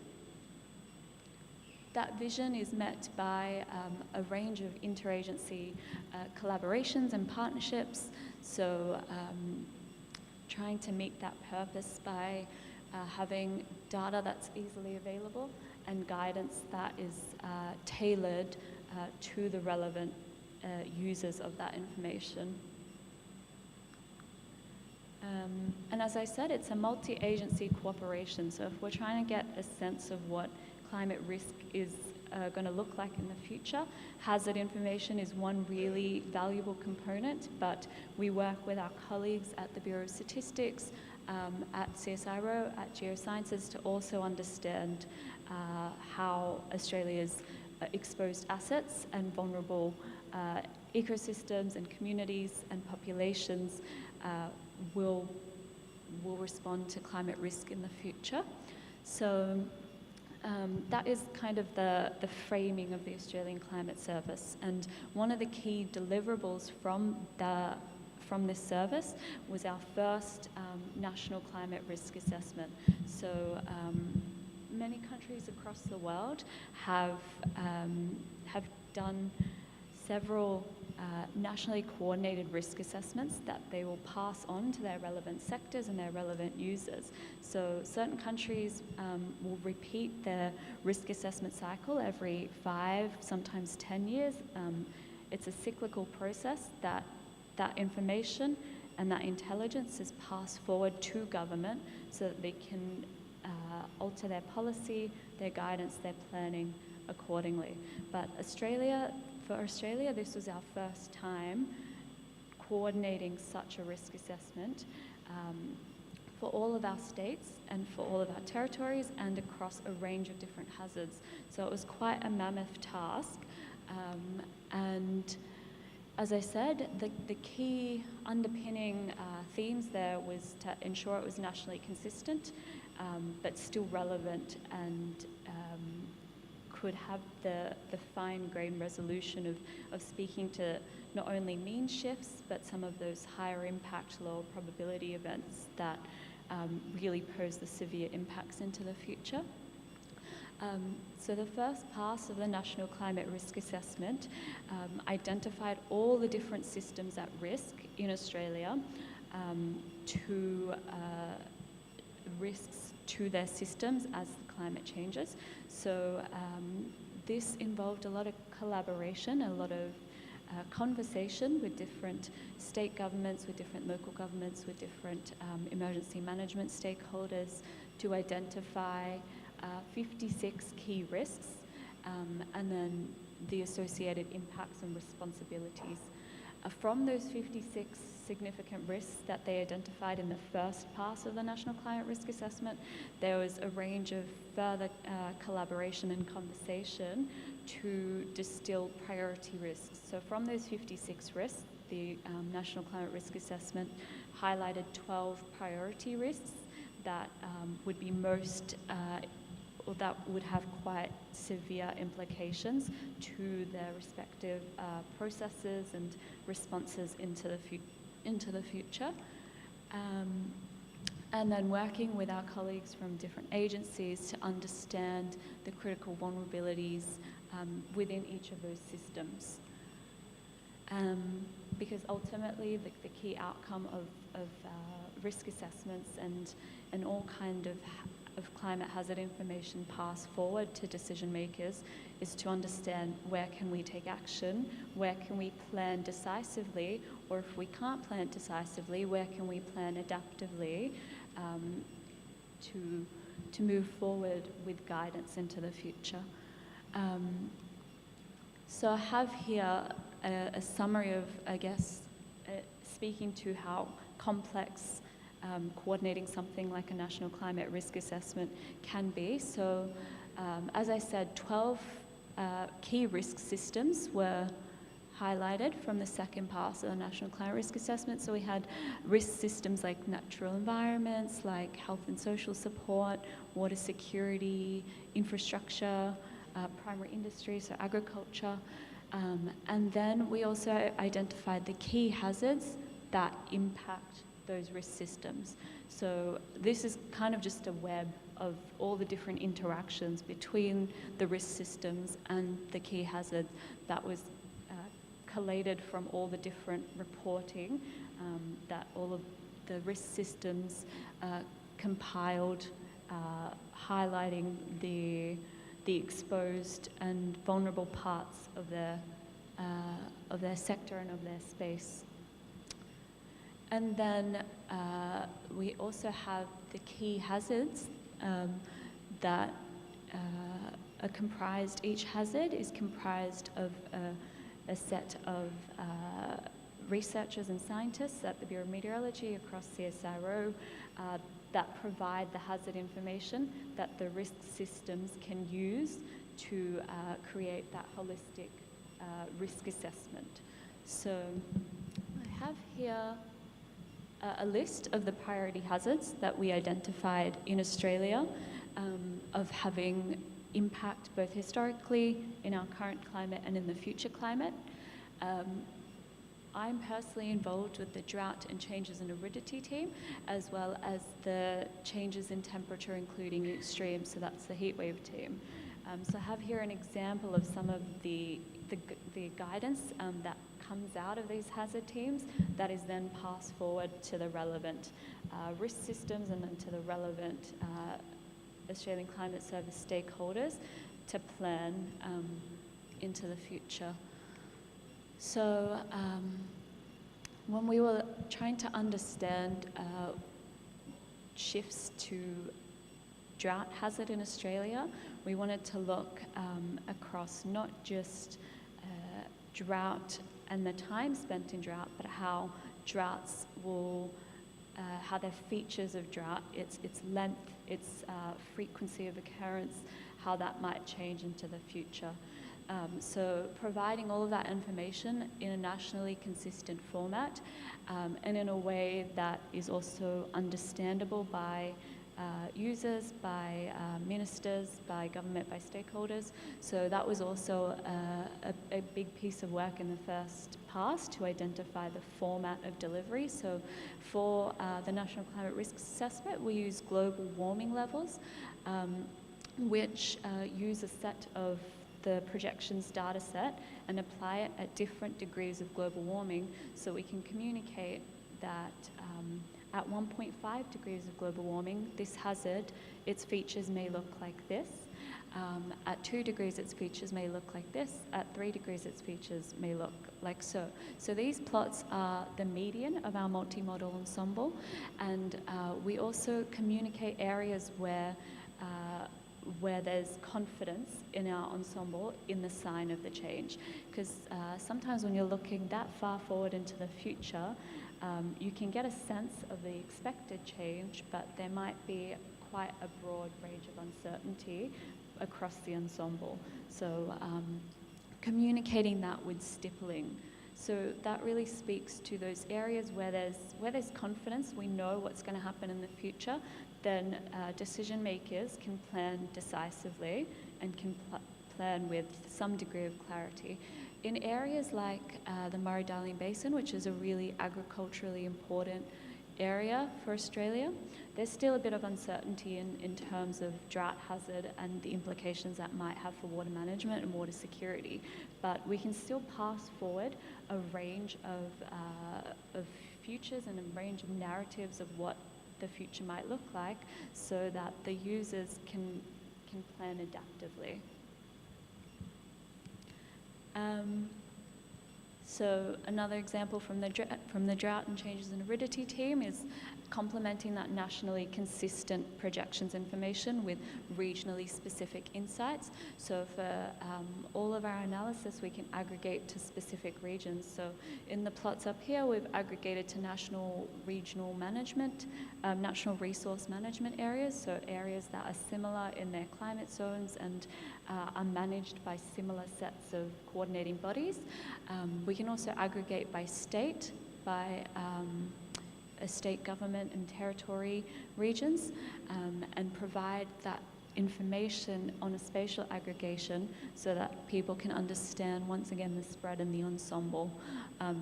That vision is met by a range of interagency collaborations and partnerships. So trying to meet that purpose by having data that's easily available and guidance that is tailored to the relevant users of that information. And as I said, it's a multi-agency cooperation. So if we're trying to get a sense of what climate risk is going to look like in the future, hazard information is one really valuable component, but we work with our colleagues at the Bureau of Statistics, at CSIRO, at Geosciences to also understand how Australia's exposed assets and vulnerable ecosystems and communities and populations will respond to climate risk in the future. So that is kind of the framing of the Australian Climate Service. And one of the key deliverables from this service was our first national climate risk assessment. So many countries across the world have done several nationally coordinated risk assessments that they will pass on to their relevant sectors and their relevant users. So certain countries will repeat their risk assessment cycle every 5, sometimes 10 years. It's a cyclical process that information and that intelligence is passed forward to government so that they can alter their policy, their guidance, their planning accordingly. But for Australia, this was our first time coordinating such a risk assessment for all of our states and for all of our territories and across a range of different hazards. So it was quite a mammoth task. And as I said, the key underpinning themes there was to ensure it was nationally consistent, but still relevant and could have the fine-grained resolution of speaking to not only mean shifts, but some of those higher impact, lower probability events that really pose the severe impacts into the future. So the first pass of the National Climate Risk Assessment identified all the different systems at risk in Australia to risks to their systems as the climate changes. So this involved a lot of collaboration, a lot of conversation with different state governments, with different local governments, with different emergency management stakeholders to identify 56 key risks and then the associated impacts and responsibilities. From those 56 significant risks that they identified in the first pass of the National Climate Risk Assessment, there was a range of further collaboration and conversation to distill priority risks. So from those 56 risks, the National Climate Risk Assessment highlighted 12 priority risks that would be most or that would have quite severe implications to their respective processes and responses into the future. And then working with our colleagues from different agencies to understand the critical vulnerabilities within each of those systems. Because ultimately the key outcome of risk assessments and all kind of climate hazard information passed forward to decision makers is to understand where can we take action, where can we plan decisively, or if we can't plan decisively, where can we plan adaptively to move forward with guidance into the future. So I have here a summary of, I guess, speaking to how complex coordinating something like a national climate risk assessment can be. So as I said, 12 key risk systems were highlighted from the second pass of the National Climate Risk Assessment. So we had risk systems like natural environments, like health and social support, water security, infrastructure, primary industry, so agriculture. And then we also identified the key hazards that impact those risk systems. So this is kind of just a web of all the different interactions between the risk systems and the key hazards that was collated from all the different reporting that all of the risk systems compiled, highlighting the exposed and vulnerable parts of their sector and of their space. And then we also have the key hazards that are comprised, each hazard is comprised of a set of researchers and scientists at the Bureau of Meteorology across CSIRO that provide the hazard information that the risk systems can use to create that holistic risk assessment. So I have here a list of the priority hazards that we identified in Australia of having impact both historically in our current climate and in the future climate. I'm personally involved with the drought and changes in aridity team, as well as the changes in temperature, including extremes, so that's the heatwave team. So I have here an example of some of the guidance that comes out of these hazard teams that is then passed forward to the relevant risk systems and then to the relevant Australian Climate Service stakeholders to plan into the future. So when we were trying to understand shifts to drought hazard in Australia, we wanted to look across not just drought and the time spent in drought, but how droughts will, how their features of drought, its length, its frequency of occurrence, how that might change into the future. So providing all of that information in a nationally consistent format and in a way that is also understandable by users, by ministers, by government, by stakeholders. So that was also a big piece of work in the first pass to identify the format of delivery. So for the National Climate Risk Assessment, we use global warming levels, which use a set of the projections data set and apply it at different degrees of global warming, so we can communicate that at 1.5 degrees of global warming, this hazard, its features may look like this. At 2 degrees, its features may look like this. At 3 degrees, its features may look like so. So these plots are the median of our multimodal ensemble, and we also communicate areas where there's confidence in our ensemble in the sign of the change. Because sometimes when you're looking that far forward into the future, you can get a sense of the expected change, but there might be quite a broad range of uncertainty across the ensemble. So communicating that with stippling. So that really speaks to those areas where there's confidence, we know what's going to happen in the future, then decision makers can plan decisively and can plan with some degree of clarity. In areas like the Murray-Darling Basin, which is a really agriculturally important area for Australia, there's still a bit of uncertainty in terms of drought hazard and the implications that might have for water management and water security. But we can still pass forward a range of futures and a range of narratives of what the future might look like, so that the users can plan adaptively. So another example from the drought and changes in aridity team is complementing that nationally consistent projections information with regionally specific insights. So for all of our analysis, we can aggregate to specific regions. So in the plots up here, we've aggregated to national regional management, national resource management areas, so areas that are similar in their climate zones and are managed by similar sets of coordinating bodies. We can also aggregate by state, by a state government and territory regions, and provide that information on a spatial aggregation so that people can understand, once again, the spread and the ensemble,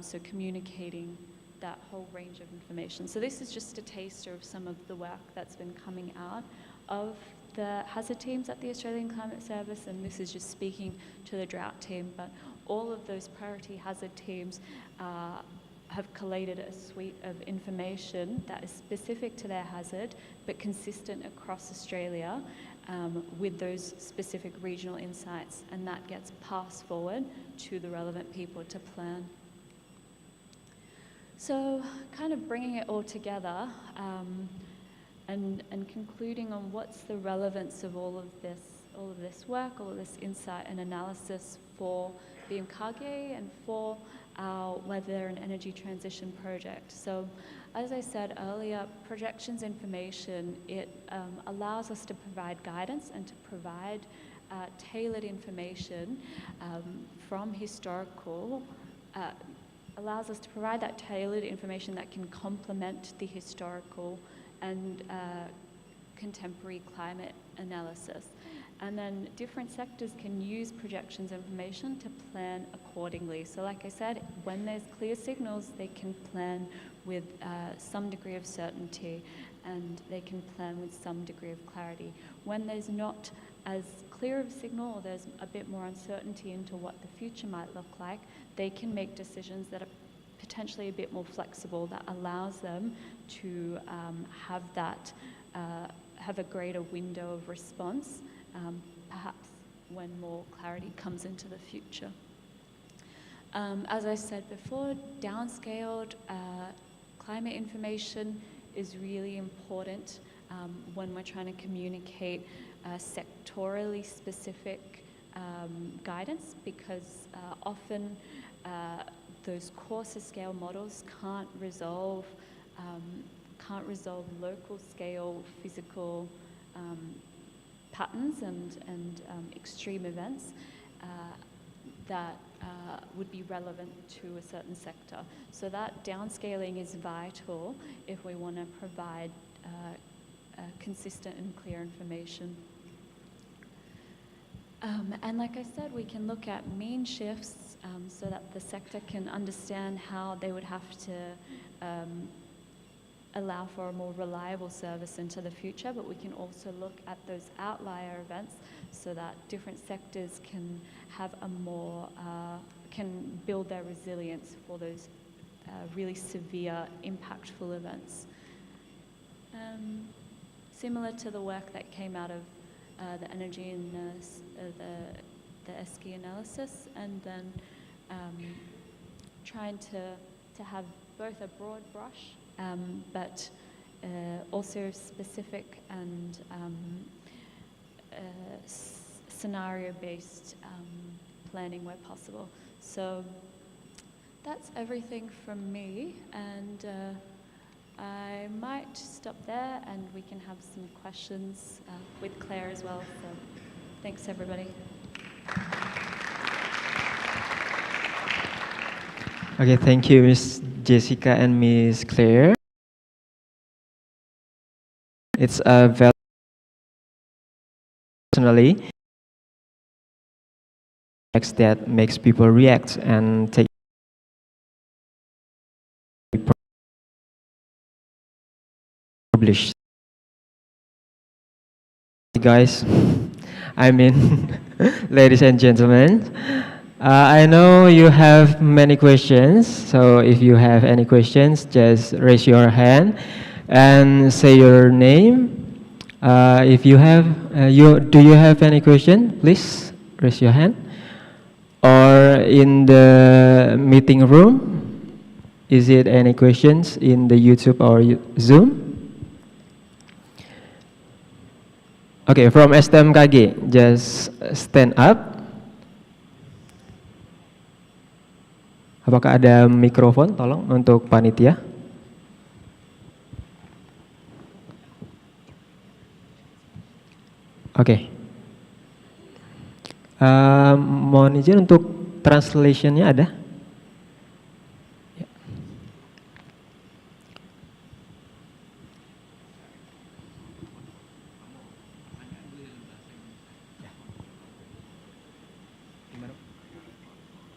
so communicating that whole range of information. So this is just a taster of some of the work that's been coming out of the hazard teams at the Australian Climate Service, and this is just speaking to the drought team, but all of those priority hazard teams have collated a suite of information that is specific to their hazard, but consistent across Australia with those specific regional insights, and that gets passed forward to the relevant people to plan. So kind of bringing it all together and concluding on what's the relevance of all of this work, all of this insight and analysis for BMKG and for our weather and energy transition project. So as I said earlier, projections information, it allows us to provide guidance and to provide tailored information from historical, allows us to provide that tailored information that can complement the historical and contemporary climate analysis. And then different sectors can use projections information to plan accordingly. So like I said, when there's clear signals, they can plan with some degree of certainty, and they can plan with some degree of clarity. When there's not as clear of a signal or there's a bit more uncertainty into what the future might look like, they can make decisions that are potentially a bit more flexible, that allows them to have that, have a greater window of response, perhaps when more clarity comes into the future. As I said before, downscaled climate information is really important when we're trying to communicate sectorally specific guidance, because often those coarser scale models can't resolve local scale physical patterns and extreme events that would be relevant to a certain sector. So that downscaling is vital if we want to provide consistent and clear information. And like I said, we can look at mean shifts so that the sector can understand how they would have to allow for a more reliable service into the future, but we can also look at those outlier events so that different sectors can have a more, can build their resilience for those really severe, impactful events. Similar to the work that came out of the energy and the ESCI analysis, and then trying to have both a broad brush but also specific and scenario-based planning where possible. So that's everything from me, and I might stop there and we can have some questions with Claire as well. So thanks, everybody. Okay, thank you, Miss Jessica and Miss Claire. It's a very personally that makes people react and take published. Guys, I mean, ladies and gentlemen, I know you have many questions, so if you have any questions, just raise your hand and say your name. If you have, do you have any question? Please raise your hand. Or in the meeting room, is it any questions in the YouTube or Zoom? Okay, from STMKG, just stand up. Apakah ada mikrofon, tolong, untuk panitia? Oke. Mohon izin untuk translation-nya ada?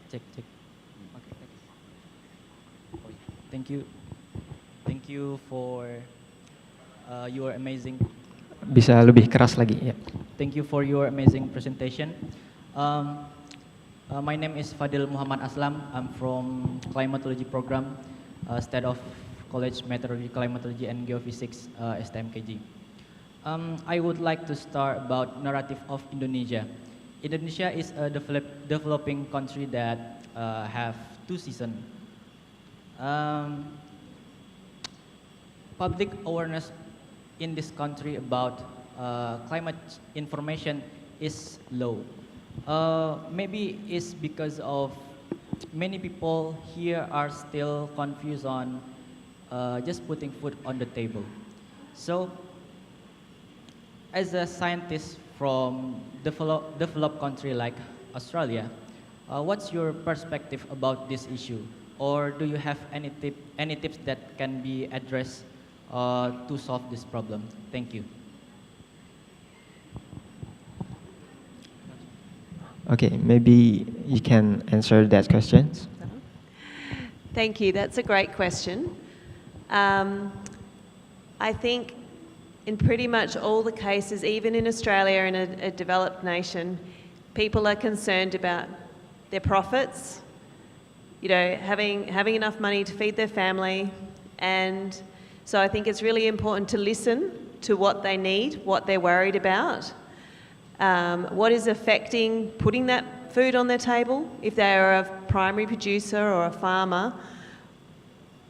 Cek. Okay. Thank you for your amazing. Bisa lebih keras lagi, ya. Thank you for your amazing presentation. My name is Fadil Muhammad Aslam. I'm from Climatology Program, State of College Meteorology, Climatology and Geophysics, STMKG. I would like to start about narrative of Indonesia. Indonesia is a developing country that have 2 seasons. Public awareness in this country about climate information is low. Maybe it's because of many people here are still confused on just putting food on the table. So, as a scientist from developed country like Australia, what's your perspective about this issue? Or do you have any tips that can be addressed to solve this problem? Thank you. Okay, maybe you can answer that question. Thank you. That's a great question. I think in pretty much all the cases, even in Australia, in a developed nation, people are concerned about their profits, you know, having enough money to feed their family. And so I think it's really important to listen to what they need, what they're worried about, what is affecting putting that food on their table. If they are a primary producer or a farmer,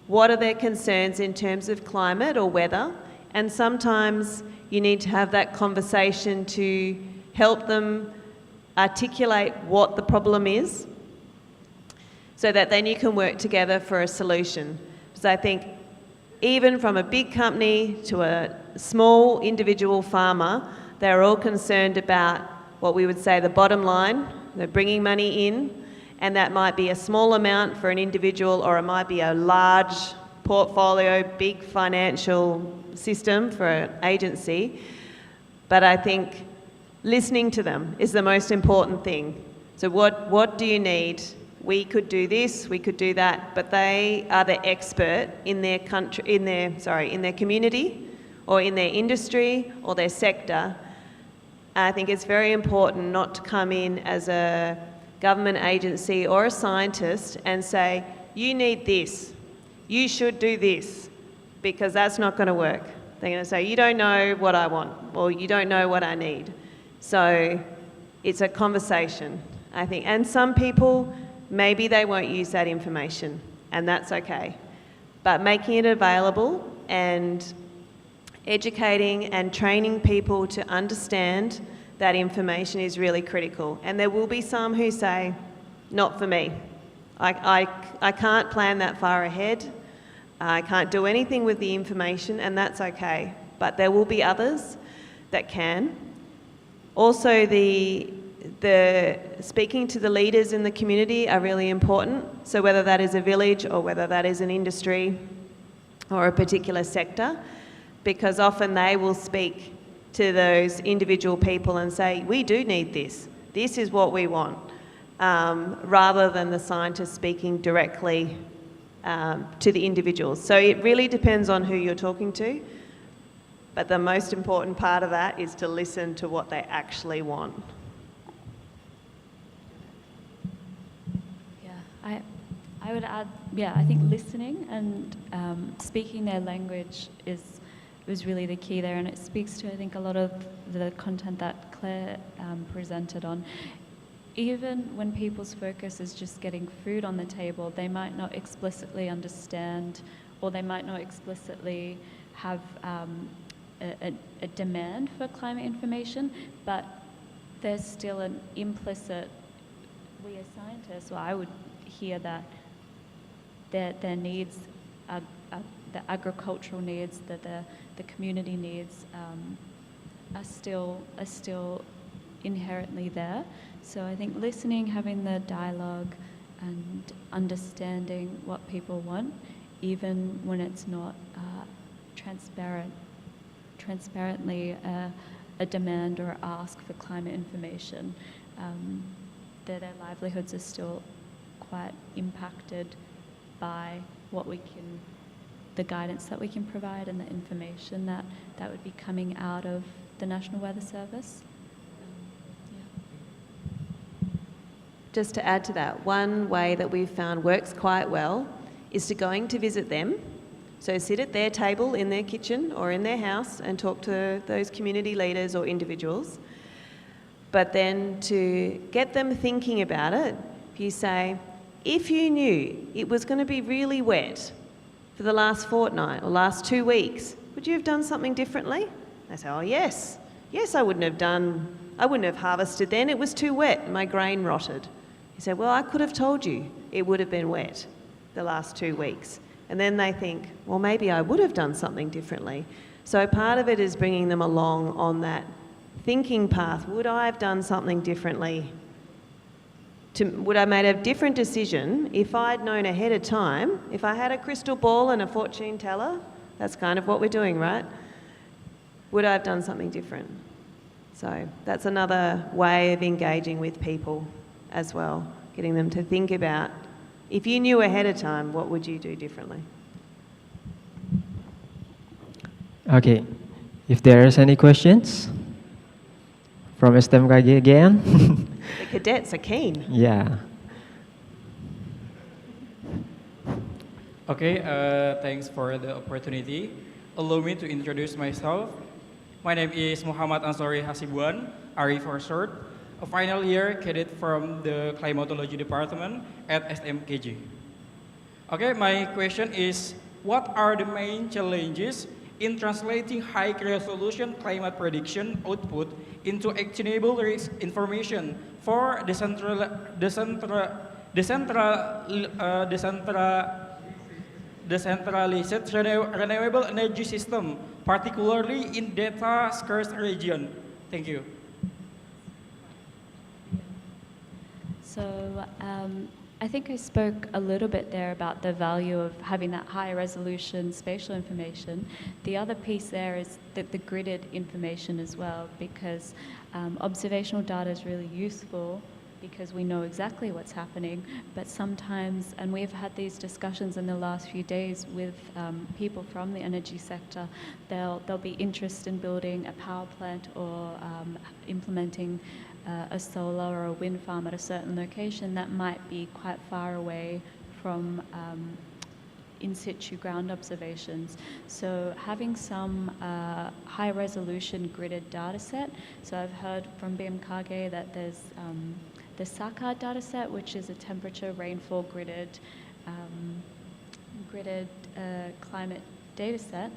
what are their concerns in terms of climate or weather? And sometimes you need to have that conversation to help them articulate what the problem is, so that then you can work together for a solution. Because I think even from a big company to a small individual farmer, they're all concerned about what we would say the bottom line. They're bringing money in, and that might be a small amount for an individual, or it might be a large portfolio, big financial system for an agency. But I think listening to them is the most important thing. So what do you need? We could do this, we could do that, but they are the expert in their country, in their community, or in their industry, or their sector. I think it's very important not to come in as a government agency or a scientist and say, you need this, you should do this, because that's not going to work. They're going to say, you don't know what I want, or you don't know what I need. So it's a conversation, I think. And some people, maybe they won't use that information, and that's okay. But making it available and educating and training people to understand that information is really critical. And there will be some who say, not for me. I can't plan that far ahead. I can't do anything with the information, and that's okay. But there will be others that can. Also, the speaking to the leaders in the community are really important. So whether that is a village or whether that is an industry or a particular sector, because often they will speak to those individual people and say, we do need this. This is what we want, rather than the scientists speaking directly to the individuals. So it really depends on who you're talking to, but the most important part of that is to listen to what they actually want. Yeah, I would add, I think listening and speaking their language was really the key there, and it speaks to, I think, a lot of the content that Claire presented on. Even when people's focus is just getting food on the table, they might not explicitly understand, or they might not explicitly have a demand for climate information, but there's still an implicit, we as scientists, well, I would hear that their needs are the agricultural needs, that the community needs are still inherently there. So I think listening, having the dialogue, and understanding what people want, even when it's not transparently a demand or ask for climate information, their livelihoods are still quite impacted by the guidance that we can provide and the information that would be coming out of the National Weather Service. Just to add to that, one way that we've found works quite well is to going to visit them. So sit at their table in their kitchen or in their house and talk to those community leaders or individuals. But then to get them thinking about it, if you say, if you knew it was going to be really wet for the last fortnight or last 2 weeks, would you have done something differently? They say, oh yes, I wouldn't have harvested then, it was too wet and my grain rotted. You say, well, I could have told you it would have been wet the last 2 weeks. And then they think, well, maybe I would have done something differently. So part of it is bringing them along on that thinking path. Would I have done something differently? Would I have made a different decision if I'd known ahead of time, if I had a crystal ball and a fortune teller? That's kind of what we're doing, right? Would I have done something different? So that's another way of engaging with people as well, getting them to think about, if you knew ahead of time, what would you do differently? Okay. If there's any questions from STMKG again. The cadets are keen. Yeah. Okay, thanks for the opportunity. Allow me to introduce myself. My name is Muhammad Ansori Hasibuan, Ari for short, a final year cadet from the Climatology Department at STMKG. Okay, my question is, what are the main challenges in translating high-resolution climate prediction output into actionable risk information for decentralized renewable energy system, particularly in data-scarce region? Thank you. So I think I spoke a little bit there about the value of having that high resolution spatial information. The other piece there is that the gridded information as well, because observational data is really useful because we know exactly what's happening, but sometimes, and we've had these discussions in the last few days with people from the energy sector, they'll be interested in building a power plant or implementing a solar or a wind farm at a certain location that might be quite far away from in situ ground observations. So having some high resolution gridded data set. So I've heard from BMKG that there's the SACAR data set, which is a temperature rainfall gridded climate data set,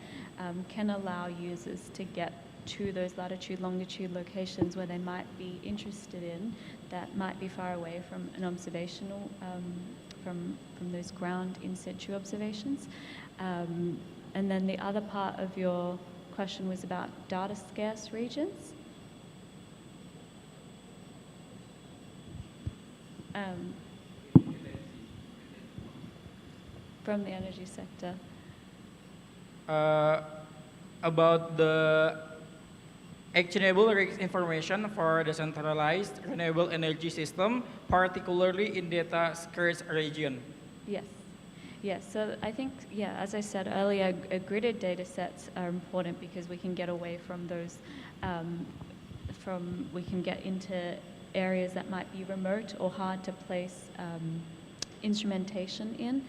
can allow users to get to those latitude, longitude locations where they might be interested in, that might be far away from an observational, from those ground in situ observations. And then the other part of your question was about data scarce regions. From the energy sector. About the actionable risk information for decentralized renewable energy system, particularly in data scarce region. Yes. Yes, so I think, yeah, as I said earlier, gridded data sets are important because we can get away from those, we can get into areas that might be remote or hard to place instrumentation in.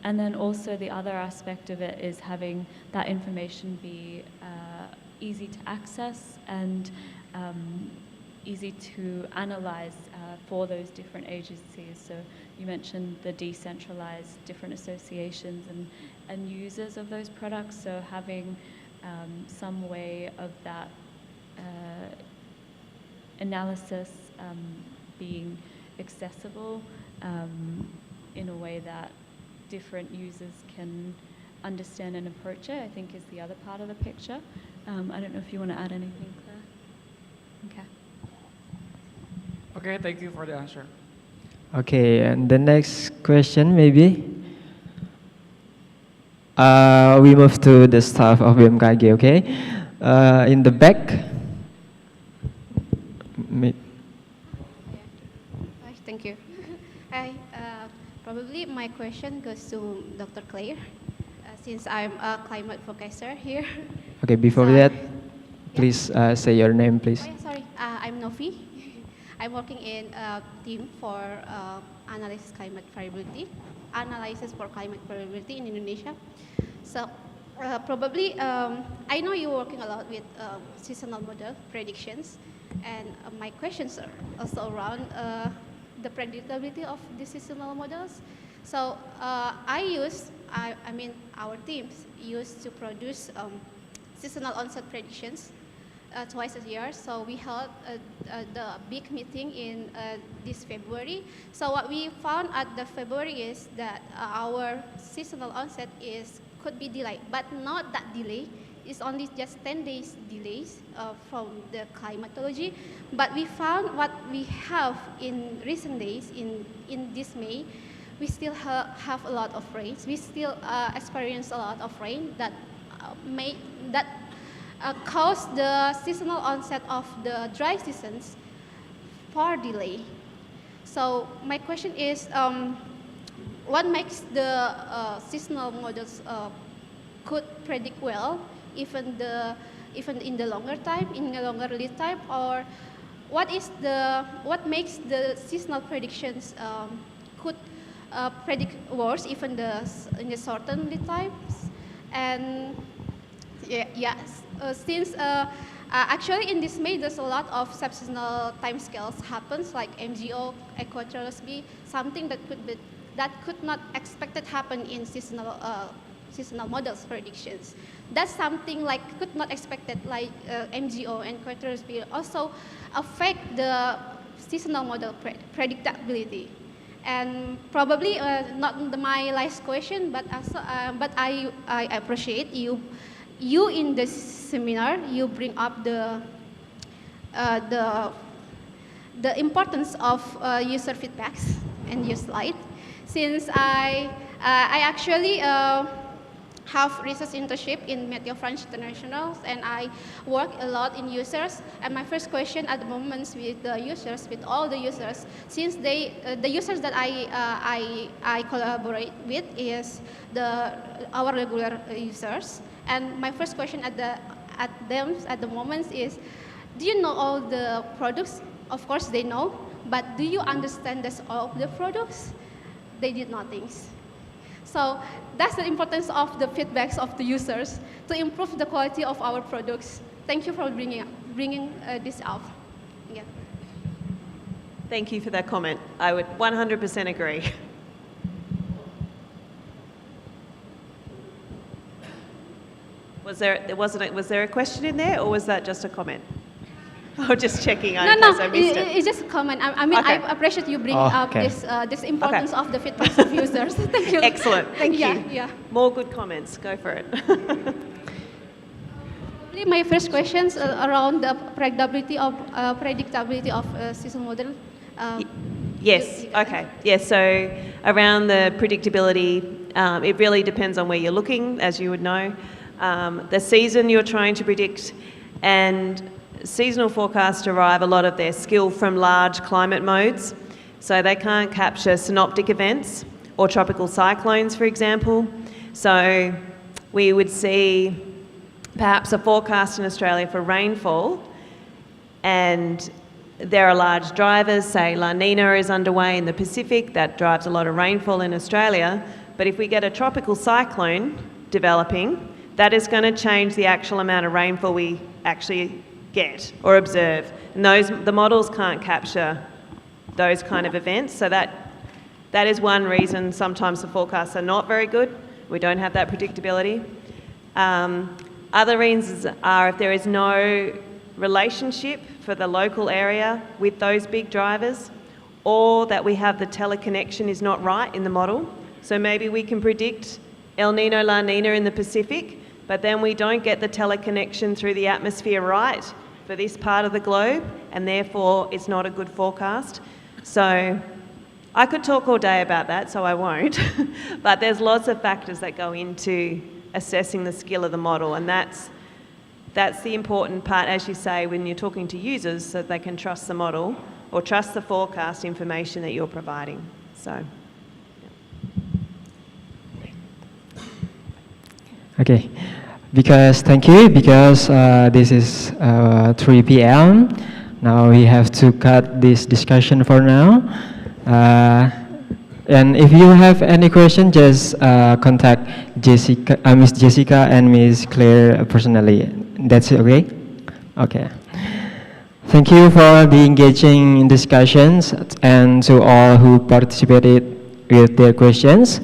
And then also the other aspect of it is having that information be easy to access and easy to analyze for those different agencies. So you mentioned the decentralized different associations and users of those products. So having some way of that analysis being accessible in a way that different users can understand and approach it, I think is the other part of the picture. I don't know if you want to add anything, Claire. Okay. Okay, thank you for the answer. Okay, and the next question maybe. We move to the staff of BMKG, okay? In the back. Hi, thank you. Hi, probably my question goes to Dr. Claire, since I'm a climate forecaster here. Okay, before So- that, please say your name, please. Oh, yeah, sorry, I'm Novi. I'm working in a team for analysis for climate variability in Indonesia. So probably, I know you're working a lot with seasonal model predictions, and my questions are also around the predictability of the seasonal models. So I mean, our teams used to produce seasonal onset predictions twice a year. So we held the big meeting in this February. So what we found at the February is that our seasonal onset could be delayed, but not that delay. It's only just 10 days delays from the climatology. But we found what we have in recent days, in this May, we still have a lot of rains. We still experience a lot of rain that cause the seasonal onset of the dry seasons far delay. So my question is, what makes the seasonal models could predict well, even the even in the longer time, in a longer lead time, or what makes the seasonal predictions could predict worse even in the shortened lead times? And since actually in this May there's a lot of subseasonal timescales happens like MGO, equatorial SB, something that could not expected happen in seasonal models predictions. That's something like could not expected like MGO and equatorial SB also affect the seasonal model predictability. And probably not my last question, but also, but I appreciate you in this seminar. You bring up the importance of user feedbacks in your slide. Since I actually have research internship in Meteo France International, and I work a lot in users. And my first question at the moment with the users, with all the users, since the users that I collaborate with is our regular users. And my first question at the moment is, do you know all the products? Of course they know, but do you understand all of the products? They did nothing. So that's the importance of the feedbacks of the users to improve the quality of our products. Thank you for bringing this up. Yeah. Thank you for that comment. I would 100% agree. Was there a question in there, or was that just a comment? Oh, just checking. I missed it. It's just a comment. I mean, Okay. I appreciate you bringing up this importance of the feedbacks of users. Thank you. Excellent. Thank you. Yeah. More good comments. Go for it. Probably my first questions around the predictability of seasonal model. Yes. Okay. Yes. So around the predictability, it really depends on where you're looking, as you would know, the season you're trying to predict, and seasonal forecasts derive a lot of their skill from large climate modes. So they can't capture synoptic events or tropical cyclones, for example. So we would see perhaps a forecast in Australia for rainfall, and there are large drivers, say La Nina is underway in the Pacific, that drives a lot of rainfall in Australia. But if we get a tropical cyclone developing, that is going to change the actual amount of rainfall we actually get or observe. And the models can't capture those kind of events. So that is one reason sometimes the forecasts are not very good. We don't have that predictability. Other reasons are if there is no relationship for the local area with those big drivers, or that we have the teleconnection is not right in the model. So maybe we can predict El Nino, La Nina in the Pacific, but then we don't get the teleconnection through the atmosphere right for this part of the globe, and therefore it's not a good forecast. So I could talk all day about that, so I won't. But there's lots of factors that go into assessing the skill of the model, and that's the important part, as you say, when you're talking to users, so they can trust the model or trust the forecast information that you're providing. So. Okay, thank you, because this is 3 p.m. Now we have to cut this discussion for now. And if you have any question, just contact Miss Jessica and Miss Claire personally. That's it, okay? Okay. Thank you for the engaging discussions, and to all who participated with their questions.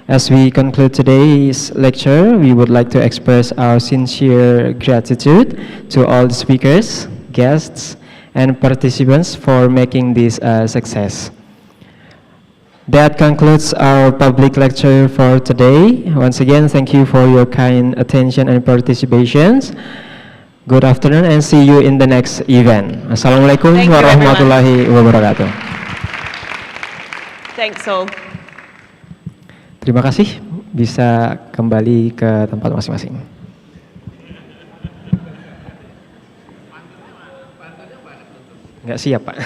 As we conclude today's lecture, we would like to express our sincere gratitude to all the speakers, guests, and participants for making this a success. That concludes our public lecture for today. Once again, thank you for your kind attention and participations. Good afternoon, and see you in the next event. Assalamualaikum warahmatullahi wabarakatuh. Thanks all. Terima kasih, bisa kembali ke tempat masing-masing. Nggak siap, Pak.